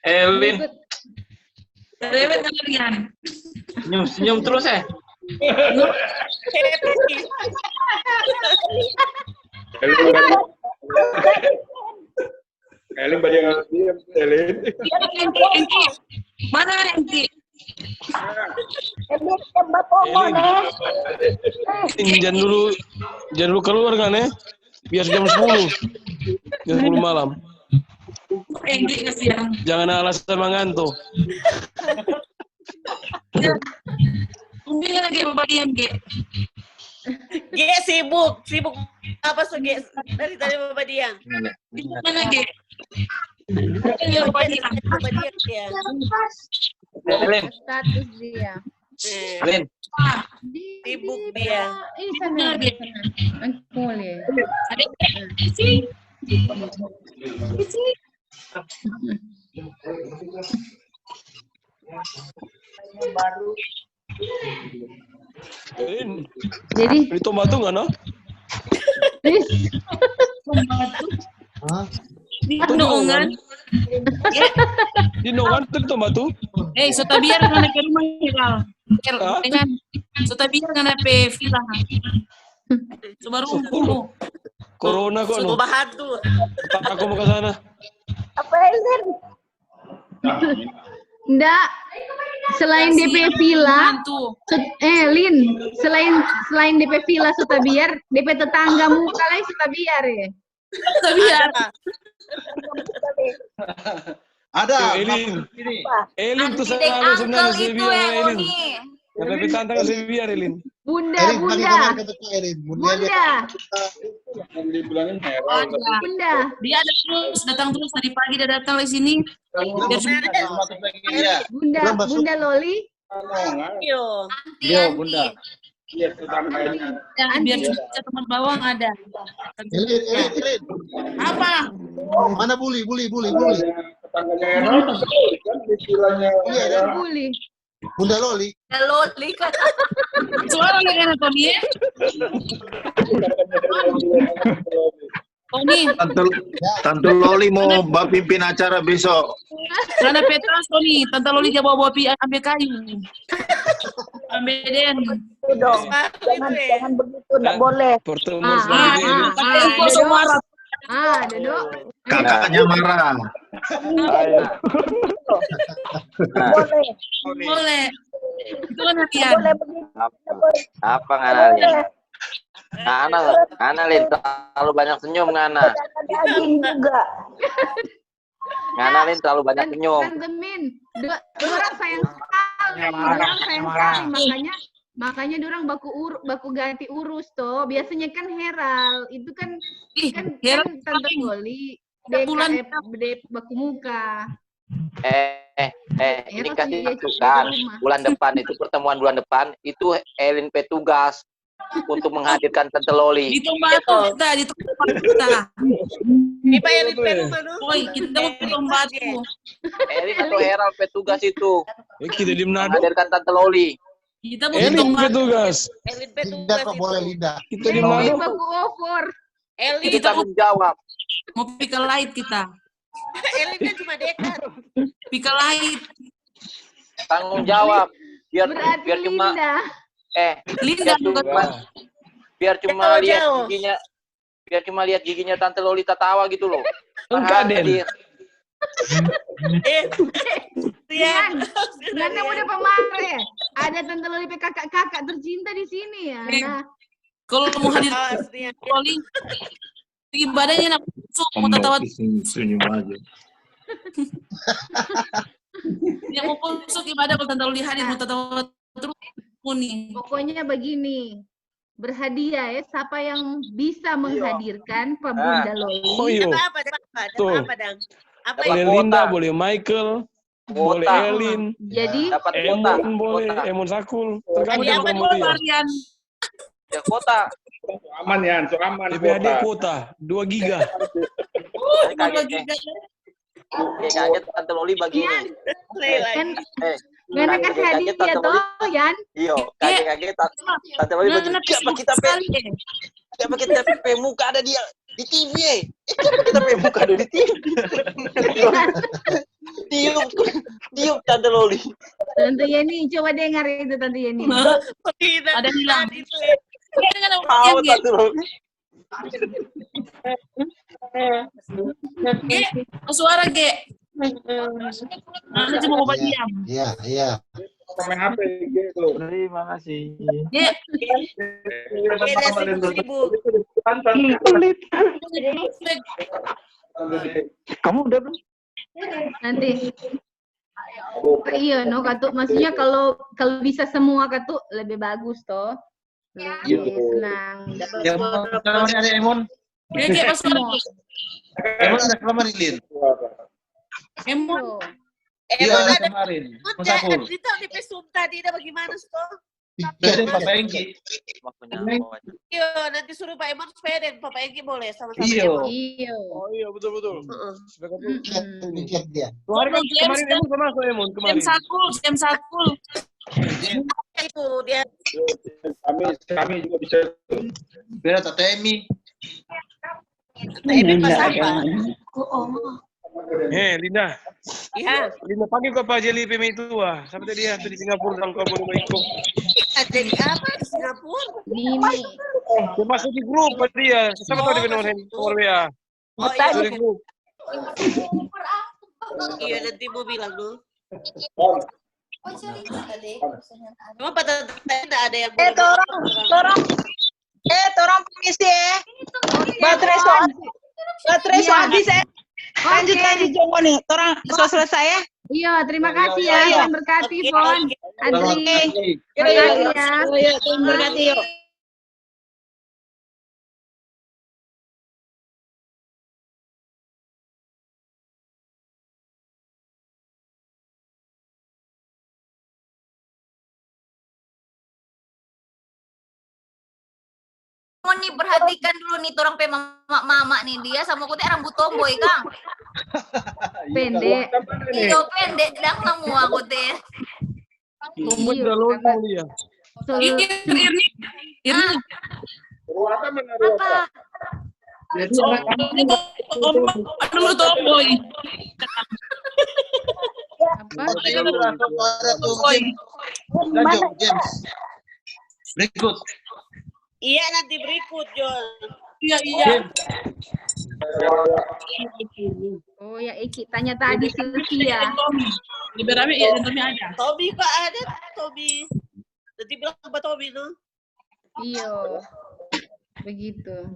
Elin. Rewet kalian. Senyum terus ya. Elin banyak diam, Elin. Mana Enti? Jangan dulu keluar kan ya? Biar jam 10. Jam 10 malam. Jangan alasan mengantuk. Umbinya lagi bapak diam, Ge. Ge sibuk apa so Ge? Dari tadi bapak diam. Mana Ge? Iya bapak diam. Bapak diam ya. Elin. Status dia. Elin. Sibuk dia. Sana dia. Boleh. Jadi di tomato nggak no? Di Nongan. Di Nongan tuh tomato. Sota biar ngana ke rumah viral. Dengan sota biar ngana pe villa. Subaru. Corona kok no. Bahantu. Aku mau ke sana. Apa Elin? Enggak. Selain DP Villa, Lin, selain DP Villa Sutabiar, DP tetanggamu kali Sutabiar ya. Sutabiar. Ada. Elin tuh sebenarnya Sutabiar Elin. DP tantang Sutabiar Elin. Bunda. Bunda. Dia ada terus, datang terus dari pagi dia datang di sini. Bunda Loli. Yo, Bunda. Iya, tetangganya. Biar juga teman bawang ada. Elin. Apa? Mana Buli. Tetangganya Buli. Bunda Loli. Loli kan. Suara lagi anak Tony ya? Tony. Tante Loli mau pimpin acara besok. Karena Petra Tony, Tante Loli dia bawa ambil kayu. Ambil den. Jangan begitu, enggak boleh. Pertemuan Duduk. Kakaknya marah. Boleh. Itu kan latihan. Apa Ngana? Ngana Lin, terlalu banyak senyum Ngana. Ngana Lin terlalu banyak senyum. Tante Min, orang sayang sekali, makanya dorang baku ganti urus toh. Biasanya kan Heral, itu kan Tante Loli, DKF baku muka. Ini kasih masukan bulan depan itu pertemuan bulan depan itu Elin petugas untuk menghadirkan Tante Loli. Ditunggu kita. Ini Pak Elin petugas. Oi, kita mau tunggu. Elin atau Heral petugas itu. Kita di Manado. Menghadirkan Tante Loli. Kita mau Elin petugas. Elin petugas kok boleh Linda. Kita di Manado. Baku over. Elin itu tanggung jawab. Mau pikir light kita. Elin kan cuma dekat. Pikir light. Tanggung jawab. Biar cuma Linda biar cuma lihat giginya Tante Loli tertawa gitu loh. Enggak Den. Rian, Nana udah pemare. Ada Tante Loli kakak-kakak tercinta di sini ya. Nah. Kalau mau hadir Loli, ibadahnya nak masuk mau tahu. Senyum aja. Yang mau masuk ibadah kalau Tante Loli hadir mau tahu terus nih. Pokoknya begini. Berhadiah ya, siapa yang bisa menghadirkan Pak Bunda Loli. Oh iya. Tuh. Boleh Linda, boleh Michael, boleh Elin. Jadi Emon boleh, Emon Sakul. Tergantung kamu dia. Ya kuota. Aman ya, so aman. DPAD kuota 2 giga. Kaget Tante Loli begini. Nggak kasih hadiah toh, Yan? Iya, kaget Tante Loli begini. Siapa kita muka ada dia di TV. Kita muka ada di TV. Tiup Tante Loli. Tante Yeni, coba dengar itu Tante Yeni. Ada hilang. Tahu Tante Loli. Suara Ge. Nanti cuma mau diam. Iya. Main HP gitu. Terima kasih. Kamu udah belum? Nanti. Iya, no Katu. Maksudnya kalau bisa semua Katu lebih bagus toh. Lebih senang. Yang ada Emon. Dia semua. Emon ada kemarin Lin. Emon. Iya ada kemarin. Musaful. Kita di pesum tadi dah bagaimana toh? Peden Papa Engki. Iya, nanti suruh Pak Emon peden, Papa Engki boleh sama-sama. Iya. Oh iya betul. Lihat dia. Kemarin Emon sama aku Emon kemarin. Jam Sakul. Itu dia. Kami juga bisa. Beda Tatemi. Tatemi pas apa? Linda. Iya. Linda panggil ke Pak Jeli PM itu sampai dia di Singapura dan kau boleh ikut. Jadi apa di Singapura? Ini. Dia masuk di grup dia. Siapa tahu dia nomor WA. Oh iya. Di grup. Iya nanti mau bilang dulu. Oh cerita tadi. Cuma pada ada yang torang permisi ya. Baterai so habis ya. Lanjut Jongo nih. Torang so selesai ya. Iya, terima kasih ya. Tuhan berkati Fon. Adri. Tuhan berkati yuk. Mau nih perhatikan dulu nih orang pe mama nih dia sama aku teh rambut tomboy Kang. Pendek. Iya pendek dang namu aku teh. Tomboy galon dia. Ini. Ruata menaruh apa? Jadi dulu tomboy. Apa? James. Berikut. Iya nanti berikut Jon. Iya. Oh ya Iki tanya tadi Sylvia. Di Berawi ya Tommy ada. Tommy kok ada Tommy. Nanti bilang apa Tommy tuh? Iya. Begitu.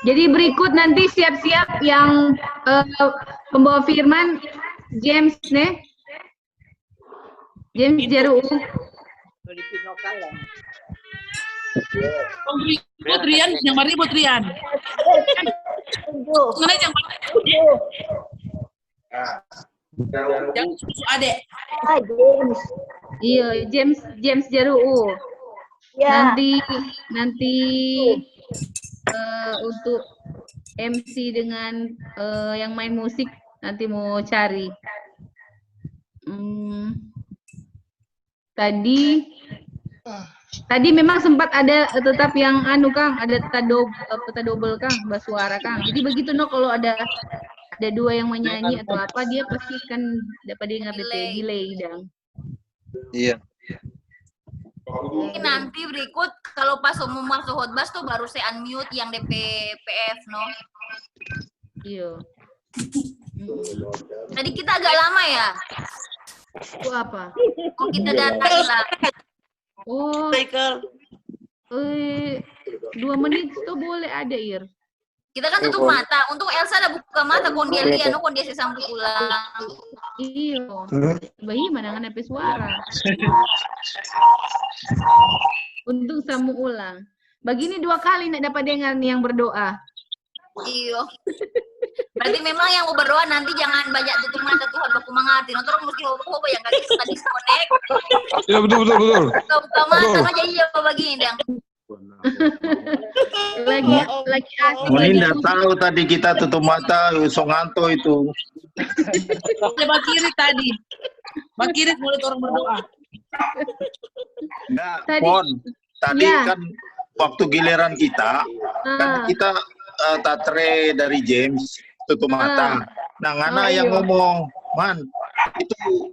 Jadi berikut nanti siap-siap yang pembawa firman James nih. James Jeru. Rian, yang ribut Rian. Mana yang yang susu adek. Iya, James Jeru. Ya. Nanti untuk MC dengan yang main musik nanti mau cari. Tadi memang sempat ada tetap yang Kang, ada peta double Kang, Basuara Kang. Jadi begitu kalau ada dua yang menyanyi atau apa dia pasti kan dapat dengar delay dang. Iya. Ini nanti berikut kalau pas mau masuk hotbus tuh baru saya unmute yang DPPF no. Iya. Tadi kita agak lama ya. Itu apa? Oh, kita data hilang. Oh. 2 menit tuh boleh ada, Ir. Kita kan tutup mata. Untung Elsa ada buka mata kon dia lihat, kon dia sesambung ulang. Iyo. Bayi mana ngan apa suara. Untung sambung ulang. Begini 2 kali nak dapat dengar nih yang berdoa. Iyo. Berarti memang yang mau berdoa nanti jangan banyak tutup mata, Tuhan baku mengati. Nonton mesti hobo yang kali tadi disconnect. Ya betul. Buka mata aja iya begini dong. lagi asik. Ini nggak tahu tadi kita tutup mata, songanto itu. Coba kiri tadi. Mak kiri mulut orang berdoa. Nah, tadi kan waktu giliran kita, kan kita tatre dari James tutup mata. Nah, ngana yang ngomong, Man, itu